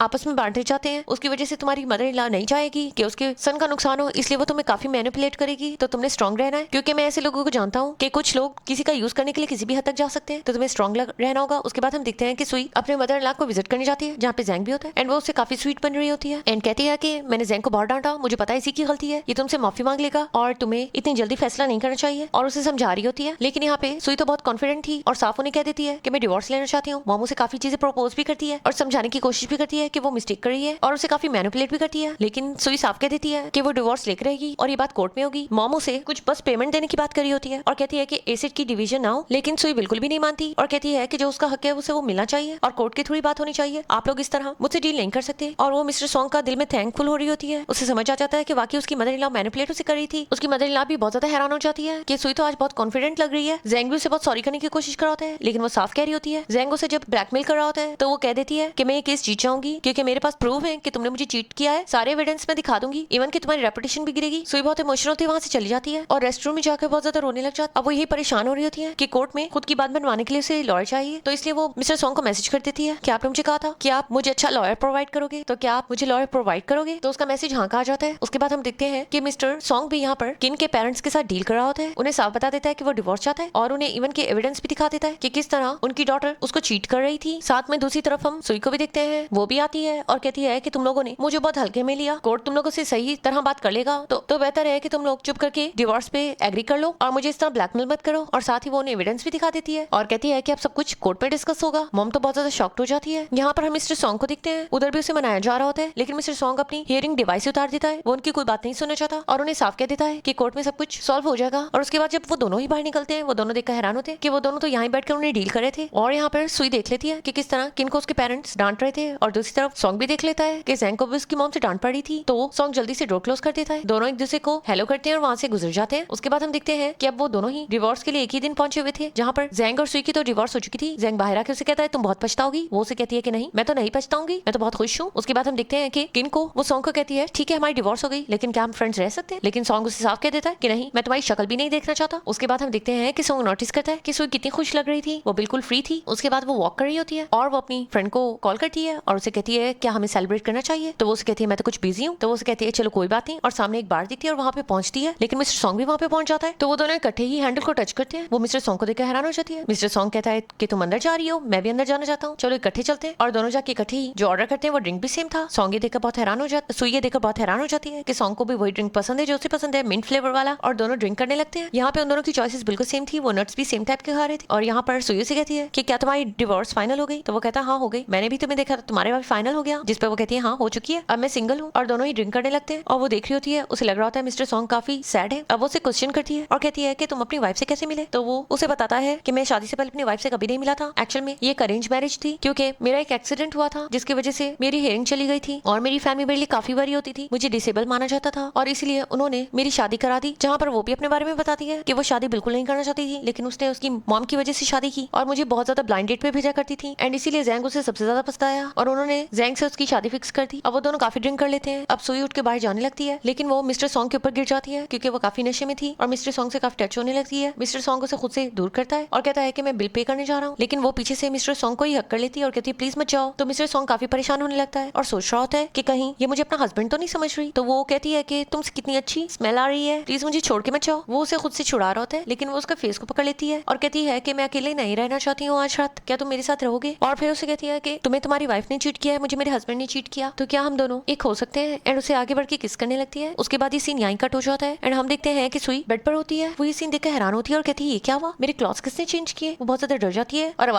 आपस में बांटे जाते हैं उसकी वजह से तुम्हारी मदर इन लॉ नहीं चाहेगी कि उसके सन का नुकसान हो, इसलिए वो तुम्हें काफी मैनिपुलेट करेगी। तो तुमने स्ट्रॉन्ग रहना है, क्योंकि मैं ऐसे लोगों को जानता हूँ कि कुछ लोग किसी का यूज करने के लिए किसी भी हद तक जा सकते हैं। तो तुम्हें स्ट्रॉन्ग रहना होगा। उसके बाद हम देखते हैं कि सुई अपने मदर इन लॉ को विजिट करने जाती है जहाँ पे जैंग भी होता है एंड वो उससे काफी स्वीट बन रही होती है एंड कहती है कि मैंने जैंग को बहुत डांटा, मुझे पता है इसी की गलती है, ये तुमसे माफी मांग लेगा और तुम्हें इतनी जल्दी फैसला नहीं करना चाहिए। और उसे समझा रही होती है। लेकिन यहाँ पे सुई तो बहुत कॉन्फिडेंट थी और साफ उन्हें कह देती है कि मैं डिवोर्स लेना चाहती हूँ। मॉम उसे काफी चीजें प्रपोज भी करती है और समझाने की कोशिश भी करती है कि वो मिस्टेक कर रही है और उसे काफी मैनिपुलेट भी करती है। लेकिन सुई साफ कह देती है कि वो डिवोर्स लेकर रहेगी और ये बात कोर्ट में होगी। मॉम उसे कुछ बस पेमेंट देने की बात कर रही होती है और कहती है कि एसेट की डिवीजन ना हो, लेकिन सुई बिल्कुल भी नहीं मानती और कहती है कि जो उसका हक है उसे वो मिलना चाहिए और कोर्ट की थोड़ी बात होनी चाहिए, आप लोग इस तरह मुझसे डील नहीं कर सकते। और वो मिस्टर सॉन्ग का दिल में थैंकफुल हो रही होती है। उसे समझ आ जाता है कि वाकई उसकी मदर इन लॉ मैनिपुलेट उसे कर रही थी। उसकी मदर इन लॉ भी बहुत ज्यादा हैरान हो जाती है कि सुई तो आज बहुत कॉन्फिडेंट लग रही है। जैंग भी उसे बहुत सॉरी करने की कोशिश कर रहा होता है, लेकिन वो साफ कह रही होती है। जैंग उसे जब ब्लैकमेल कर रहा होता है तो वो कह देती है कि मैं ये केस जीत जाऊंगी क्योंकि मेरे पास प्रूफ है कि तुमने मुझे चीट किया है, सारे एविडेंस मैं दिखा दूंगी, इवन कि तुम्हारी रेपुटेशन भी गिरेगी। सुई बहुत इमोशनल होती है, वहां से चली जाती है और रेस्टरूम में जाकर बहुत ज्यादा रोने लग जाती है। अब वो यही परेशान हो रही होती है कि कोर्ट में खुद की बात बनवाने के लिए उसे लॉयर चाहिए। तो इसलिए वो मिस्टर सॉन्ग को मैसेज कर देती है कि आपने मुझे कहा था कि आप मुझे अच्छा लॉयर लॉयर प्रोवाइड करोगे? तो क्या आप मुझे लॉयर प्रोवाइड करोगे? तो उसका मैसेज हाँ कहा जाता है। उसके बाद हम देखते हैं कि मिस्टर सॉन्ग भी यहाँ पर किन के पेरेंट्स के साथ डील कर रहा होता है। उन्हें साफ बता देता है कि वो डिवोर्स चाहता है और उन्हें इवन के एविडेंस भी दिखा देता है कि किस तरह उनकी डॉटर उसको चीट कर रही थी। साथ में दूसरी तरफ हम सुई को भी देखते हैं, वो भी आती है और कहती है कि तुम लोगों ने मुझे बहुत हल्के में लिया, कोर्ट तुम लोगों से सही तरह बात कर लेगा, तो बेहतर है कि तुम लोग चुप करके डिवोर्स पे एग्री कर लो और मुझे इस तरह ब्लैकमेल मत करो। और साथ ही वो उन्हें एविडेंस भी दिखा देती है और कहती है कि अब सब कुछ कोर्ट में डिस्कस होगा। मॉम तो बहुत ज्यादा शॉक्ड हो जाती है। यहाँ पर हम मिस्टर सॉन्ग को देखते हैं, उधर भी उसे मनाया जा रहा होता है, लेकिन मिस्टर सॉन्ग अपनी हियरिंग डिवाइस उतार देता है। वो उनकी कोई बात नहीं सुनना चाहता और उन्हें साफ कह देता है कि कोर्ट में सब कुछ सॉल्व हो जाएगा। और उसके बाद जब वो दोनों ही बाहर निकलते हैं, वो दोनों देखकर हैरान होते हैं कि वो दोनों तो यहाँ बैठकर उन्हें डील कर रहे थे। और यहाँ पर सुई देख लेती है कि किस तरह किनको उसके पेरेंट्स डांट रहे थे और दूसरी तरफ सॉन्ग भी देख लेता है कि जैंग को भी उसकी मॉम से डांट पड़ी थी। तो सॉन्ग जल्दी से डोर क्लोज कर देता है। दोनों एक दूसरे को हेलो करते हैं और वहाँ से गुजर जाते हैं। उसके बाद हम देखते हैं कि अब वो दोनों ही डिवोर्स के लिए एक ही दिन पहुंचे हुए थे, जहाँ पर जैंग और सुई की तो डिवोर्स हो चुकी थी। जैंग बाहर आके उसे कहता है तुम बहुत पछताओगी। वो उसे कहती है कि नहीं, मैं तो नहीं पछताऊंगी, मैं तो बहुत खुश हूँ। उसके बाद हम देखते हैं कि किन को वो सॉन्ग को कहती है ठीक है हमारी डिवोर्स हो गई, लेकिन क्या हम फ्रेंड्स रह सकते हैं? लेकिन सॉन्ग उसे साफ कह देता है कि नहीं, मैं तुम्हारी शक्ल भी नहीं देखना चाहता। उसके बाद हम देखते हैं कि सॉन्ग नोटिस करता है कि सुई कितनी खुश लग रही थी, वो बिल्कुल फ्री थी। उसके बाद वो वॉक कर रही होती है और वो अपनी फ्रेंड को कॉल करती है और उसे कहती है क्या हमें सेलिब्रेट करना चाहिए? तो वो उसे कहती है मैं तो कुछ बिजी हूँ। तो वो उसे कहती है चलो कोई बात नहीं, और सामने एक बार दिखती है और वहाँ पे पहुंचती है, लेकिन मिस्टर सॉन्ग भी वहाँ पे पहुंच जाता है। तो वो दोनों इकट्ठे ही हैंडल को टच करते हैं। वो मिस्टर सॉन्ग को देखकर हैरान हो जाती है। मिस्टर सॉन्ग कहता है कि तुम अंदर जा रही हो, मैं भी अंदर जाना चाहता हूँ, चलो इकट्ठे चलते हैं। और दोनों जाके इकट्ठे ही जो ऑर्डर करते हैं वो ड्रिंक भी सेम था। सॉन्ग ये देखकर बहुत हैरान हो जाता, सुई ये देखकर बहुत हैरान हो जाती है कि सॉन्ग को भी वही ड्रिंक पसंद है जो उसे पसंद है, मिंट फ्लेवर वाला, और दोनों ड्रिंक करने लगते हैं। यहाँ पे उन दोनों की चॉइसेस बिल्कुल सेम थी, वो नट्स भी सेम टाइप के खा रहे थे। और यहाँ पर सुई से कहती है कि क्या तुम्हारी डिवोर्स फाइनल हो गई? तो वो कहता है हाँ हो गई, मैंने भी तुम्हें देखा तुम्हारे भी फाइनल हो गया। जिस पे वो कहती है हाँ हो चुकी है, अब मैं सिंगल हूँ। और दोनों ही ड्रिंक करने लगते हैं और वो देख रही होती है, उसे लग रहा होता है मिस्टर सॉन्ग काफी सैड है। अब वो उसे क्वेश्चन करती है और कहती है कि तुम अपनी वाइफ से कैसे मिले? तो वो उसे बताता है कि मैं शादी से पहले अपनी वाइफ से कभी नहीं मिला था। एक्चुअल में ये एक अरेंज मैरिज थी, क्योंकि मेरा एक एक्सीडेंट हुआ था जिसकी वजह से मेरी हियरिंग चली गई थी और मेरी फैमिली मेरे लिए काफी बड़ी होती थी, मुझे डिसेबल माना जाता था और इसलिए उन्होंने मेरी शादी करा दी। जहाँ पर वो भी अपने बारे में बताती है कि वो शादी बिल्कुल नहीं करना चाहती थी, लेकिन उसने उसकी मॉम की वजह से शादी की और मुझे बहुत ज्यादा ब्लाइंड डेट पे भेजा करती थी, एंड इसीलिए जैंग उसे सबसे ज्यादा पछताया और उन्होंने जैंग से उसकी शादी फिक्स कर दी। अब वो दोनों काफी ड्रिंक कर लेते हैं। अब सुई उठ के बाहर जाने लगती है, लेकिन वो मिस्टर सॉन्ग के ऊपर गिर जाती है क्योंकि वो काफी नशे में थी और मिस्टर सॉन्ग से काफी टच होने लगती है। मिस्टर सॉन्ग उसे खुद से दूर करता है और कहता है कि मैं बिल पे करने जा रहा हूँ, लेकिन वो पीछे से मिस्टर सॉन्ग को ही हक कर लेती है और कहती है प्लीज मत जाओ। तो मिस्टर सॉन्ग काफी परेशान होने लगता है और सोच रहा होता है कि कहीं ये मुझे अपना हस्बैंड तो नहीं समझ रही। तो वो कहती है कि तुमसे कितनी अच्छी स्मेल आ रही है, प्लीज मुझे छोड़ के मत जाओ। वो उसे खुद से छुड़ा रहा होता है, लेकिन वो उसका फेस को पकड़ लेती है और कहती है कि मैं अकेले नहीं रहना चाहती हूँ आज रात, क्या तुम मेरे साथ रहोगे? और फिर उसे कहती है कि तुम्हें तुम्हारी वाइफ ने चीट किया है, मुझे मेरे हस्बैंड ने चीट किया, तो क्या हम दोनों एक हो सकते हैं? एंड उसे आगे बढ़ के किस करने लगती है। उसके बाद ये सीन यहीं कट हो जाता है एंड हम देखते हैं कि सुई बेड पर होती है। वो ये सीन देखकर हैरान होती है और कहती है ये क्या हुआ, मेरे क्लॉथ्स किसने चेंज किए? वो बहुत ज्यादा डर जाती है और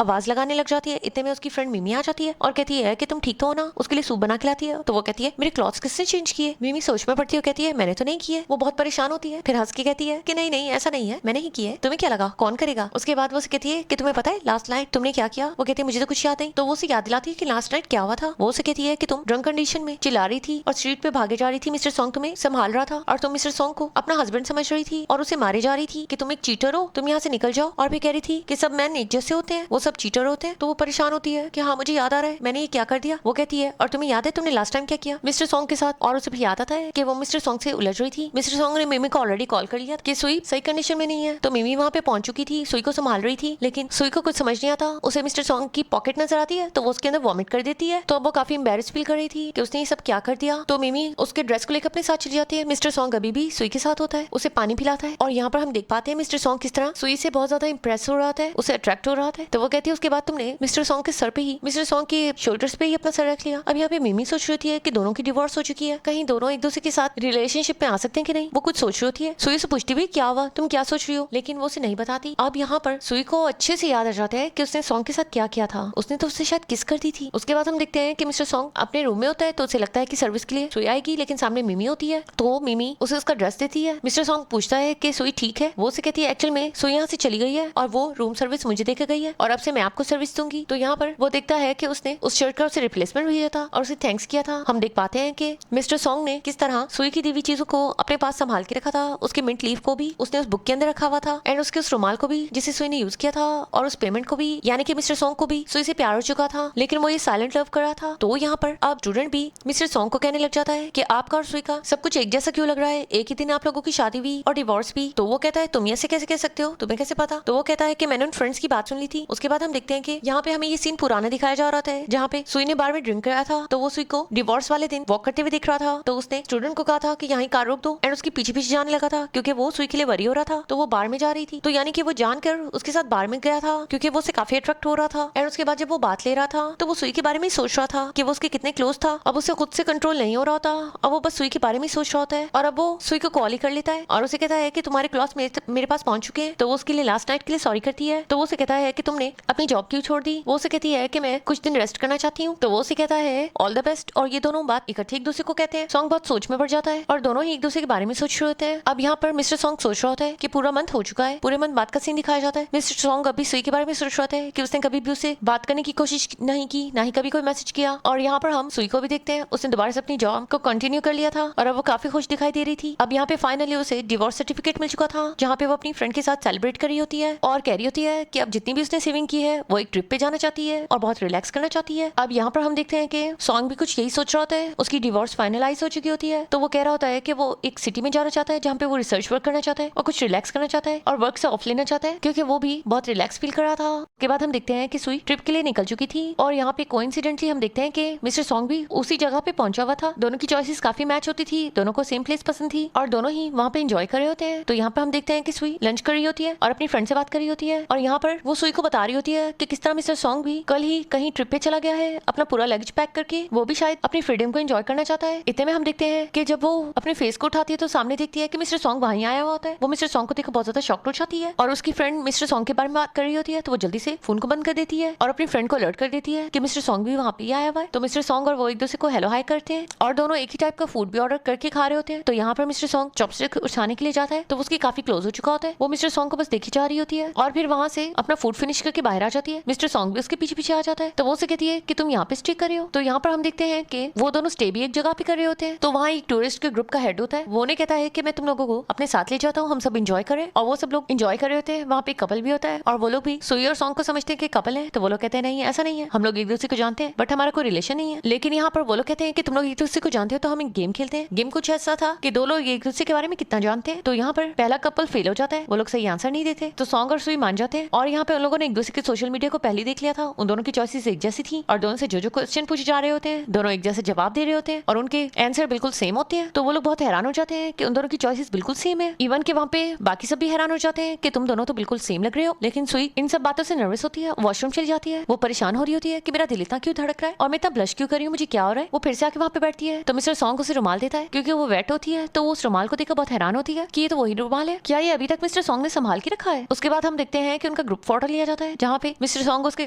आवाज लगाने लग जाती है। इतने में उसकी फ्रेंड मिमी आ जाती है और कहती है कि तुम ठीक तो हो ना? उसके लिए सूप बना के लाती है। तो वो कहती है मेरे क्लॉथ्स किसने चेंज किए? मिमी सोच में पड़ती है, कहती है मैंने तो नहीं किए। वो बहुत परेशान होती है, फिर हंस के कहती है कि नहीं नहीं ऐसा नहीं है, मैंने ही किए, तुम्हें क्या लगा कौन करेगा? उसके बाद वो कहती है कि तुम्हें पता है लास्ट नाइट तुमने क्या किया? वो कहती है मुझे तो कुछ याद नहीं। तो वो उसे याद दिलाती है कि लास्ट नाइट क्या हुआ था। वो उसे कहती है कि तुम ड्रंक कंडीशन में चिल्ला रही थी और स्ट्रीट पे भागे जा रही थी, मिस्टर सॉन्ग तुम्हें संभाल रहा था और तुम मिस्टर सॉन्ग को अपना हस्बैंड समझ रही थी और उसे मारे जा रही थी कि तुम एक चीटर हो, तुम यहाँ से निकल जाओ। और भी कह रही थी कि सब मैन एक जैसे होते हैं, वो सब चीटर होते हैं। तो वो परेशान होती है कि हाँ मुझे याद आ रहा है मैंने ये क्या कर दिया। वो कहती है और तुम्हें याद है तुमने लास्ट टाइम क्या किया मिस्टर सॉन्ग के साथ? और उसे भी याद आता है कि वो मिस्टर सॉन्ग से उलझ रही थी। मिस्टर सॉन्ग ने मिमी को ऑलरेडी कॉल कर लिया कि सुई सही कंडीशन में नहीं है। तो मिमी वहाँ पे पहुंच चुकी थी, सुई को संभाल रही थी, लेकिन सुई को कुछ समझ नहीं आता। उसे मिस्टर सॉन्ग की पॉकेट नजर आती है तो वो उसके अंदर वॉमिट कर देती है। तो अब वो काफी एम्बेरस फील कर रही थी कि उसने ये सब क्या कर दिया। तो मिमी उसके ड्रेस को लेकर अपने साथ चली जाती है। मिस्टर सॉन्ग अभी भी सुई के साथ होता है, उसे पानी पिलाता है और यहाँ पर हम देख पाते हैं मिस्टर सॉन्ग किस तरह सुई से बहुत ज्यादा इंप्रेस हो रहा था, उसे अट्रैक्ट हो रहा था। तो वो कहती है उसके बाद तुमने मिस्टर सॉन्ग के सर पे ही, मिस्टर सॉन्ग के शोल्डर्स पे ही अपना सर रख लिया। अब यहाँ पे मिमी सोच रही है कि दोनों की डिवोर्स हो चुकी है, कहीं दोनों एक दूसरे के साथ रिलेशनशिप में आ सकते हैं कि नहीं। वो कुछ सोच रही होती है, सुई से पूछती भी क्या हुआ तुम क्या सोच रही हो, लेकिन वो उसे नहीं बताती। अब यहाँ पर सुई को अच्छे से याद आ जाता है कि उसने सॉन्ग के साथ क्या किया था, उसने तो उससे शायद किस कर दी थी। उसके बाद हम देखते हैं कि मिस्टर सॉन्ग अपने रूम में होता है तो उसे लगता है कि सर्विस के लिए सुई आएगी, लेकिन सामने मिमी होती है। तो मिमी उसे उसका ड्रेस देती है। मिस्टर सॉन्ग पूछता है कि सुई ठीक है? वो उसे कहती है एक्चुअल में सुई यहाँ से चली गई है और वो रूम सर्विस मुझे देकर गई है और अब से मैं आपको सर्विस दूंगी। तो यहाँ पर वो देखता है कि उसने उस शर्ट का उसे रिप्लेसमेंट भेजा था और उसे थैंक्स किया था। हम देख पाते हैं कि मिस्टर सॉन्ग ने किस तरह सुई की दी हुई चीजों को अपने पास संभाल के रखा था। उसके मिंट लीफ को भी उसने उस बुक के अंदर रखा हुआ था एंड उसके उस रुमाल को भी जिसे सुई ने यूज किया था और उस पेमेंट को भी, यानी कि मिस्टर सॉन्ग को भी सुई से प्यार हो चुका था, लेकिन वो ये साइलेंट लव कर रहा था। तो यहाँ पर अब स्टूडेंट भी मिस्टर सॉन्ग को कहने लग जाता है कि आपका और सुई का सब कुछ एक जैसा क्यों लग रहा है, एक ही दिन आप लोगों की शादी हुई और डिवोर्स भी। तो वो कहता है तुम ऐसे कैसे कह सकते हो, तुम्हें कैसे पता? तो वो कहता है कि मैंने उन फ्रेंड्स की बात सुन ली थी। उसके बाद हम देखते हैं कि यहाँ पे हमें ये सीन पुराना दिखाया जा रहा था, जहाँ पे सुई ने बार में ड्रिंक कराया था, तो वो सुई को डिवोर्स वाले दिन वॉक करते हुए दिख रहा था। तो उसने स्टूडेंट को कहा था कि यहाँ कार रोक दो, एंड उसके पीछे पीछे जाने लगा था क्योंकि वो सुई के लिए वरी हो रहा था। तो वो बार में जा रही थी, तो यानी कि वो जानकर उसके साथ बार में गया था क्योंकि वो उसे काफी अट्रैक्ट हो रहा था। एंड उसके बाद जब वो बात ले रहा था तो वो सुई के बारे में सोच रहा था कि वो उसके कितने क्लोज था। अब उसे खुद से कंट्रोल नहीं हो रहा था, अब वो बस सुई के बारे में सोच रहा होता है। और अब वो सुई को कॉल ही कर लेता है और उसे कहता है कि तुम्हारे क्लॉथ मेरे पास पहुंच चुके हैं। तो वो उसके लिए लास्ट नाइट के लिए सॉरी करती है। तो वो उसे कहता है कि तुमने अपनी जॉब क्यों छोड़ दी। वो उसे कहती है कि मैं कुछ दिन रेस्ट करना चाहती हूँ। तो वो उसे कहता है ऑल द बेस्ट, और ये दोनों बात इकट्ठे एक दूसरे को कहते हैं। सॉन्ग बहुत सोच में पड़ जाता है और दोनों ही एक दूसरे के बारे में सोच रहे होते हैं। अब यहाँ पर मिस्टर सॉन्ग सोच रहा होता है कि पूरा मंथ हो चुका है, पूरे मंथ बात का सीन दिखाया जाता है। मिस्टर सॉन्ग अभी सुई के बारे में सोच रहा है कि उसने कभी भी उसे बात करने की कोशिश नहीं की, ना ही कभी कोई मैसेज किया। और यहाँ पर हम सुई को भी देखते हैं, उसने दोबारा से अपनी जॉब को कंटिन्यू कर लिया था और अब वो काफी खुश दिखाई दे रही थी। अब यहाँ पे फाइनली उसे डिवोर्स सर्टिफिकेट मिल चुका था, जहाँ पे वो अपनी फ्रेंड के साथ सेलिब्रेट कर रही होती है और कह रही होती है कि अब जितनी भी उसने सेविंग की है वो एक ट्रिप पे जाना चाहती है और बहुत रिलैक्स करना चाहती है। अब यहाँ पर हम देखते हैं कि सॉन्ग भी कुछ यही सोच रहा होता है। उसकी डिवोर्स फाइनलाइज हो चुकी होती है, तो वो कह रहा होता है कि वो एक सिटी में जाना चाहता है जहाँ पे वो रिसर्च वर्क करना चाहता है और कुछ रिलैक्स करना चाहता है और वर्क से ऑफ लेना चाहता है क्योंकि वो भी बहुत रिलैक्स फील कर रहा था। उसके बाद हम देखते हैं कि सुई ट्रिप के लिए निकल चुकी थी और यहाँ पे कोइंसिडेंटली हम देखते हैं कि मिस्टर सॉन्ग भी उसी जगह पे पहुंचा हुआ था। दोनों की चॉइसेस काफी मैच होती थी, दोनों को सेम प्लेस पसंद थी और दोनों ही वहाँ पे एंजॉय कर रहे होते हैं। तो यहाँ पर हम देखते हैं कि सुई लंच कर रही होती है और अपनी फ्रेंड से बात कर रही होती है और यहाँ पर वो सुई को बता रही होती है कि किस तरह मिस्टर सॉन्ग भी कल ही कहीं ट्रिप पे चला गया है अपना पूरा लगेज पैक करके। वो भी शायद अपनी फ्रीडम को एंजॉय करना चाहता है। इतने में हम देखते हैं कि जब वो अपने फेस को उठाती है तो सामने देखती है कि मिस्टर सॉन्ग वहीं आया हुआ होता है। वो मिस्टर सॉन्ग को देखकर बहुत ज्यादा शॉक हो जाती है और उसकी फ्रेंड मिस्टर सॉन्ग के बारे में बात कर रही होती है। तो वो जल्दी से फोन को बंद कर देती है और अपनी फ्रेंड को अलर्ट कर देती है कि मिस्टर सॉन्ग भी वहाँ पे आया हुआ है। तो मिस्टर सॉन्ग और वो एक दूसरे को हेलो हाई करते हैं और दोनों एक ही टाइप का फूड भी ऑर्डर करके खा रहे होते हैं। तो यहाँ पर मिस्टर सॉन्ग चॉपस्टिक उठाने के लिए जाता है तो उसकी काफी क्लोज हो चुका होता है। वो मिस्टर सॉन्ग को बस देखी जा रही होती है और फिर वहाँ से अपना फूड फिनिश करके बाहर आ जाती है। मिस्टर सॉन्ग भी उसके पीछे पीछे आ जाता है। तो वो उसे कहती है कि तुम यहाँ पे स्टे कर रहे हो। तो यहाँ पर हम देखते हैं कि वो दोनों स्टे भी एक जगह पे कर रहे होते हैं। तो वहाँ एक टूरिस्ट के ग्रुप का हेड होता है, वो उन्हें कहता है कि मैं तुम लोगों को अपने साथ ले जाता हूँ, हम सब इंजॉय करें। और वो सब लोग इंजॉय कर रहे होते हैं। वहाँ पे कपल भी होता है और वो लोग भी सुई और सॉन्ग को समझते हैं कि कपल है। तो वो लोग कहते हैं नहीं ऐसा नहीं है, हम लोग एक दूसरे को जानते हैं बट हमारा कोई रिलेशन नहीं है। लेकिन यहाँ पर वो लोग कहते हैं कि तुम लोग एक दूसरे को जानते हो तो हम एक गेम खेलते हैं। गेम कुछ ऐसा था कि दो लोग एक दूसरे के बारे में कितना जानते हैं। तो यहाँ पर पहला कपल फेल हो जाता है, वो लोग सही आंसर नहीं देते। तो सॉन्ग और सुई मान जाते हैं और यहाँ पे उन लोगों ने एक दूसरे के सोशल मीडिया को पहले देख लिया था। उन दोनों की चॉइसेस एक जैसी थी और दोनों से जो क्वेश्चन पूछे जा रहे होते हैं दोनों एक जैसे जवाब दे रहे होते हैं और उनके आंसर बिल्कुल सेम होते हैं। तो वो लोग बहुत हैरान हो जाते हैं कि उन दोनों की चॉइसेस बिल्कुल सेम है। इवन के वहाँ पे बाकी सब भी हैरान हो जाते हैं कि तुम दोनों तो बिल्कुल सेम लग रहे हो। लेकिन सुई इन सब बातों से नर्वस होती है, वॉशरूम चली जाती है। वो परेशान हो रही होती है कि मेरा दिल इतना क्यों धड़क रहा है और मैं इतना ब्लश क्यों कर रही हूँ, मुझे क्या हो रहा है। वो फिर से आके वहाँ पे बैठती है तो मिस्टर सॉन्ग उसे रुमाल देता है क्योंकि वो वेट होती है। तो वो उस रुमाल को देखकर बहुत हैरान होती है कि ये तो वही रुमाल है, क्या ये अभी तक मिस्टर सॉन्ग ने संभाल के रखा है। उसके बाद हम देखते हैं कि उनका ग्रुप फोटो लिया जाता है जहाँ पे मिस्टर सॉन्ग उसके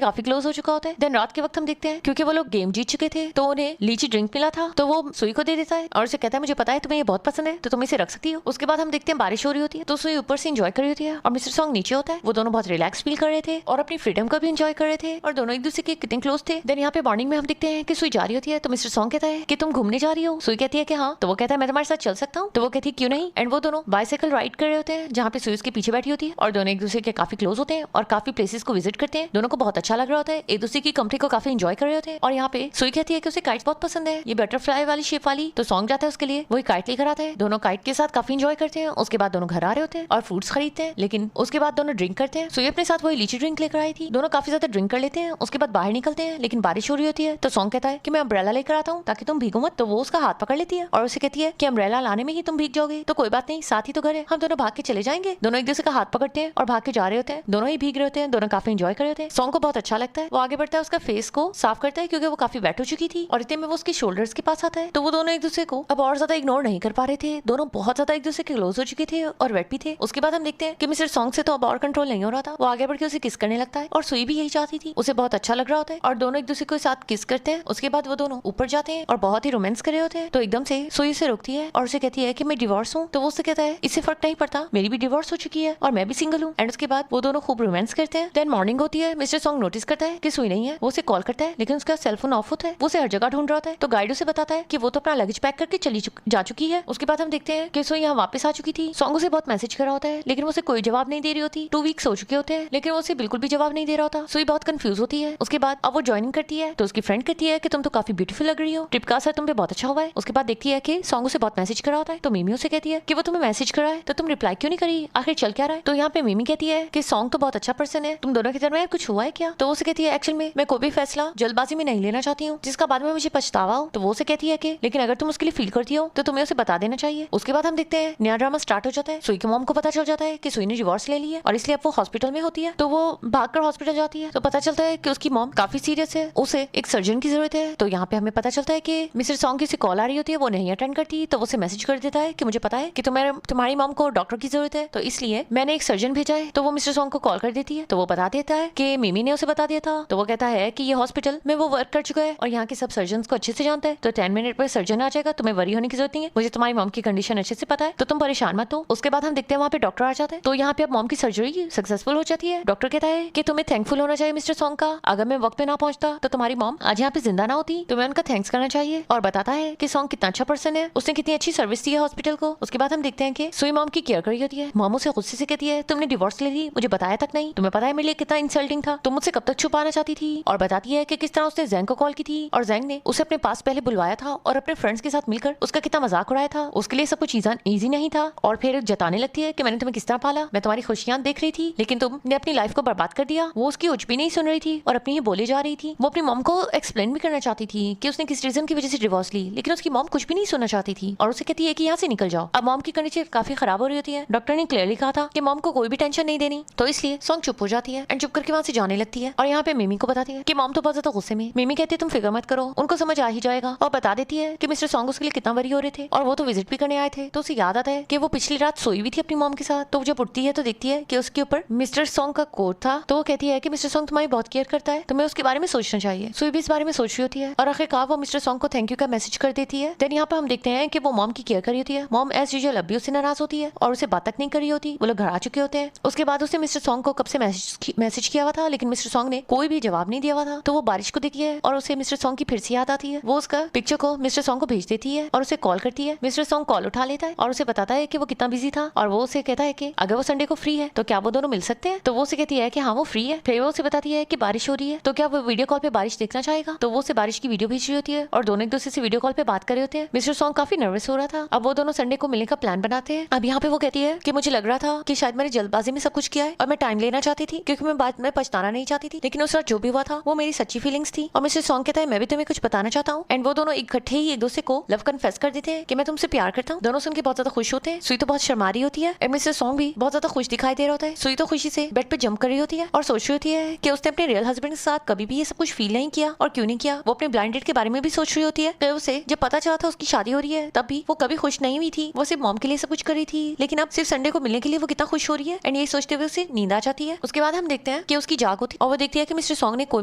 काफी क्लोज हो चुका होता है। देन रात के वक्त हम देखते हैं क्योंकि वो लोग गेम जीत चुके थे तो उन्हें लीची ड्रिंक मिला था, तो वो सुई को दे देता है और उसे कहता है मुझे पता है तुम्हें ये बहुत पसंद है तो तुम इसे रख सकती हो। उसके बाद हम देखते हैं बारिश हो रही होती है तो सुई ऊपर से एंजॉय कर रही होती है और मिस्टर सॉन्ग नीचे होता है। वो दोनों बहुत रिलैक्स फील कर रहे थे और अपनी फ्रीडम को भी एंजॉय कर रहे थे और दोनों एक दूसरे के कितने क्लोज थे। देन यहाँ पे मॉर्निंग में हम देखते हैं कि सुई जा रही होती है तो मिस्टर सॉन्ग कहता है कि तुम घूमने जा रही हो। सुई कहती है कि हाँ। तो वो कहता है मैं तुम्हारे साथ चल सकता हूँ। तो वो कहती है क्यों नहीं। एंड वो दोनों बाइसाइकिल राइड कर रहे होते हैं जहाँ पे सुई उसके पीछे बैठी होती है और दोनों एक दूसरे के काफी क्लोज होते हैं और काफी प्लेसेस को विजिट करते हैं। दोनों को बहुत अच्छा लग रहा होता है, एक दूसरे की कंपनी को काफी एंजॉय कर रहे होते हैं। और यहाँ पे सुई कहती है कि उसे काइट्स बहुत पसंद है, ये बटरफ्लाई वाली शेप वाली। तो सॉन्ग जाता है उसके लिए, वही काइट लेकर आता है। दोनों काइट के साथ काफी एंजॉय करते हैं। उसके बाद दोनों घर आ रहे होते हैं और फ्रूट्स खरीदते हैं। लेकिन उसके बाद दोनों ड्रिंक करते हैं। सुई अपने साथ वही लीची ड्रिंक लेकर आई थी। दोनों काफी ज्यादा ड्रिंक कर लेते हैं। उसके बाद बाहर निकलते हैं लेकिन बारिश हो रही होती है तो सॉन्ग कहता है कि मैं अम्ब्रेला लेकर आता हूँ ताकि तुम भीगो मत। तो वो उसका हाथ पकड़ लेती है और उसे कहती है कि अम्ब्रेला लाने में ही तुम भीग जाओगे तो कोई बात नहीं, साथ ही तो घर है, हम दोनों भाग के चले जाएंगे। दोनों एक दूसरे का हाथ पकड़ते हैं और भाग के जा रहे होते हैं। दोनों ही भीग रहे होते हैं, दोनों काफी एंजॉय कर रहे होते हैं। सॉन्ग को बहुत अच्छा लगता है, वो आगे बढ़ता है, उसका फेस को साफ करता है क्योंकि वो काफी वेट हो चुकी थी और इतने में वो उसके शोल्डर्स के पास आता है। तो वो दोनों एक दूसरे को अब और ज्यादा इग्नोर नहीं कर पा रहे थे। दोनों बहुत ज्यादा एक दूसरे के क्लोज हो चुके थे और वेट भी थे। उसके बाद हम देखते हैं कि मिस्टर सॉन्ग से तो अब और कंट्रोल नहीं हो रहा था, वो आगे बढ़ के उसे किस करने लगता है और सुई भी यही चाहती थी, उसे बहुत अच्छा लग रहा होता है और दोनों एक दूसरे के साथ किस करते हैं। उसके बाद वो दोनों ऊपर जाते हैं और बहुत ही रोमांस कर रहे होते हैं। तो एकदम से सुई उसे रोकती है और उसे कहती है कि मैं डिवोर्स हूँ। तो वो उससे कहता है इससे फर्क नहीं पड़ता, मेरी भी डिवोर्स हो चुकी है और मैं भी सिंगल हूँ। एंड उसके बाद वो दोनों खूब रोमांस करते हैं। देन मॉर्निंग होती है, मिस्टर सॉन्ग नोटिस करता है कि सुई नहीं है। वो उसे कॉल करता है लेकिन उसका सेलफोन ऑफ होता है। वो उसे हर जगह ढूंढ रहा होता है। तो गाइड उसे बताता है कि वो तो अपना लगेज पैक करके जा चुकी है। उसके बाद हम देखते हैं कि सुई यहाँ वापस आ चुकी थी। सॉन्ग उसे बहुत मैसेज कर रहा होता है लेकिन वो उसे कोई जवाब नहीं दे रही होती। 2 वीक्स हो चुके होते हैं लेकिन वो उसे बिल्कुल भी जवाब नहीं दे रहा होता। सुई बहुत कंफ्यूज होती है। उसके बाद अब वो ज्वाइनिंग करती है तो उसकी फ्रेंड कहती है कि तुम तो काफी ब्यूटीफुल लग रही हो, ट्रिप का असर तुम पे बहुत अच्छा हुआ है। उसके बाद देखती है कि सॉन्ग उसे बहुत मैसेज कर रहा होता है। तो मिमी उसे कहती है कि वो तुम्हें मैसेज कर रहा है तो तुम रिप्लाई क्यों नहीं करी, आखिर चल क्या रहा है। तो यहाँ पे मिमी कहती है कि सॉन्ग तो बहुत अच्छा पर्सन है, तुम दोनों के दरमियान कुछ हुआ है क्या। तो उसे कहती है एक्चुअली में मैं कोई भी फैसला फैसला जल्दबाजी में नहीं लेना चाहती हूँ जिसका बाद में मुझे पछतावा हो। तो वो उसे कहती है कि लेकिन अगर तुम उसके लिए फील करती हो तो तुम्हें उसे बता देना चाहिए। उसके बाद हम देखते हैं नया ड्रामा स्टार्ट हो जाता है। सुई की मॉम को पता चल जाता है कि सुई ने डिवोर्स ले लिया और इसलिए अब वो हॉस्पिटल में होती है। तो वो भागकर हॉस्पिटल जाती है। तो पता चलता है कि उसकी मॉम काफी सीरियस है, उसे एक सर्जन की जरूरत है। तो यहाँ पे हमें पता चलता है कि मिस्टर सॉन्ग की उसे कॉल आ रही होती है, वो नहीं अटेंड करती। तो वो उसे मैसेज कर देता है कि मुझे पता है कि तुम्हारी मॉम को डॉक्टर की जरूरत है, तो इसलिए मैंने एक सर्जन भेजा है। तो वो मिस्टर सॉन्ग को कॉल कर देती है। तो वो बता देता है कि मिमी ने उसे बता दिया था। तो वो कहता है कि ये हॉस्पिटल में वो वर्क कर चुका है और यहाँ के सब सर्जन को अच्छे से जानता है। तो 10 मिनट पर सर्जन आ जाएगा, तुम्हें वरी होने की जरूरत नहीं है, मुझे तुम्हारी मॉम की कंडीशन अच्छे से पता है, तो तुम परेशान मत हो। उसके बाद हम देखते हैं वहाँ पे डॉक्टर आ जाते हैं। तो यहाँ पे अब मॉम की सर्जरी सक्सेसफुल हो जाती है। डॉक्टर कहता है कि तुम्हें थैंकफुल होना चाहिए मिस्टर सॉन्ग का, अगर मैं वक्त पे ना पहुंचता तो तुम्हारी मॉम आज यहाँ पे जिंदा ना होती। तुम्हें उनका थैंक्स करना चाहिए। और बताता है कि सॉन्ग कितना अच्छा पर्सन है, उसने कितनी अच्छी सर्विस दी है हॉस्पिटल को। उसके बाद हम देखते हैं कि सुई मॉम की केयर करी होती है। मॉम उसे गुस्से से कहती है तुमने डिवोर्स ले ली, मुझे बताया तक नहीं, तुम्हें पता है मेरे लिए कितना इंसल्टिंग था, तुम मुझसे कब तक छुपाना चाहती थी। और बताती है कि किस तरह उसने जैंग को कॉल की थी और जैंग ने उसे अपने पास पहले बुलवाया था और अपने फ्रेंड्स के साथ मिलकर उसका कितना मजाक उड़ाया था। उसके लिए सब कुछ ईजी नहीं था। और फिर जताने लगती है कि मैंने तुम्हें किस तरह पाला, मैं तुम्हारी खुशियां देख रही थी लेकिन तुमने अपनी लाइफ को बर्बाद कर दिया। वो उसकी कुछ भी नहीं सुन रही थी और अपनी ही बोले जा रही थी। वो अपनी मॉम को एक्सप्लेन भी करना चाहती थी कि उसने किस रीजन की वजह से डिवोर्स ली, लेकिन उसकी मॉम कुछ भी नहीं सुनना चाहती थी और उसे कहती है कि यहाँ से निकल जाओ। अब मॉम की कंडीशन काफी खराब हो रही होती है। डॉक्टर ने क्लियरली कहा था कि मॉम को कोई भी टेंशन नहीं देनी, तो इसलिए सॉन्ग चुप हो जाती है एंड चुप करके वहाँ से जाने लगती है। और यहाँ पे मिमी को बताती है कि मॉम तो बहुत ज्यादा गुस्से में। मिमी कहती है तुम फिक्र मत करो, उनको समझ आ ही जाएगा। और बता देती है कि मिस्टर सॉन्ग उसके लिए कितना वरी हो रहे थे और वो तो विजिट भी करने आए थे। तो उसे याद आता है कि वो पिछली रात सोई हुई थी अपनी मॉम के साथ। तो जब उठती है तो देखती है कि उसके ऊपर मिस्टर सॉन्ग का कोट था। तो वो कहती है कि मिस्टर सॉन्ग तुम्हारी बहुत केयर करता है, तुम्हें उसके बारे में सोचना चाहिए। सुई भी इस बारे में सोच रही होती है और आखिरकार वो मिस्टर सॉन्ग को थैंक यू का मैसेज कर देती है। देन यहाँ पे हम देखते हैं कि वो मॉम की केयर कर रही होती है। मॉम एज यूजुअल अब भी उससे नाराज होती है और उसे बात तक नहीं कर रही होती। वो लोग घर आ चुके होते हैं। उसके बाद उसने मिस्टर सॉन्ग को कब से मैसेज किया हुआ था लेकिन मिस्टर सॉन्ग ने कोई भी जवाब नहीं दिया हुआ था। तो वो बारिश को देखती है और उसे मिस्टर सॉन्ग की फिर से याद आती है। वो उसका पिक्चर को मिस्टर सॉन्ग को भेज देती है और उसे कॉल करती है। मिस्टर सॉन्ग कॉल उठा लेता है और उसे बताता है कि वो कितना बिजी था और वो उसे कहता है कि अगर वो संडे को फ्री है तो क्या वो दोनों मिल सकते हैं। तो वो उसे कहती है कि हाँ वो फ्री है। फिर वो उसे बताती है कि बारिश हो रही है तो क्या वो वीडियो कॉल पे बारिश देखना चाहेगा। तो वो उसे बारिश की वीडियो भेज रही होती है और दोनों एक दूसरे से वीडियो कॉल पे बात कर रहे होते हैं। मिस्टर सॉन्ग काफी नर्वस हो रहा था। अब वो दोनों संडे को मिलने का प्लान बनाते हैं। अब यहाँ पे वो कहती है कि मुझे लग रहा था कि शायद मैंने जल्दबाजी में सब कुछ किया है और मैं टाइम लेना चाहती थी क्योंकि मैं बाद में पछताना नहीं चाहती थी, लेकिन उस रात जो भी हुआ था वो मेरी सच्ची फीलिंग्स थी। और मिस्टर सॉन्ग कहता है मैं भी तुम्हें कुछ बताना चाहता हूँ। एंड वो दोनों इकट्ठे ही एक दूसरे को लव कन्फेस कर देते हैं कि मैं तुमसे प्यार करता हूँ। दोनों सुन के बहुत ज्यादा खुश होते हैं। सुई तो बहुत शर्मा रही होती है और मिस्टर सॉन्ग भी बहुत ज्यादा खुश दिखाई दे रहा होता है। सुई तो खुशी से बेड पे जंप कर रही होती है और सोच रही होती है कि उसने अपने रियल हस्बैंड के साथ कभी भी ये सब कुछ फील नहीं किया और क्यों नहीं किया। वो अपने ब्लाइंड डेट के बारे में भी सोच रही होती है कि उसे जब पता चला था उसकी शादी हो रही है तब भी वो कभी खुश नहीं हुई थी। वो सिर्फ मॉम के लिए सब कुछ कर रही थी, लेकिन अब सिर्फ संडे को मिलने के लिए वो कितना खुश हो रही है एंड ये सोचते हुए उसे नींद आ जाती है। उसके बाद हम देखते हैं कि उसकी जाग होती है और वो देखती है कि मिस्टर सॉन्ग ने कोई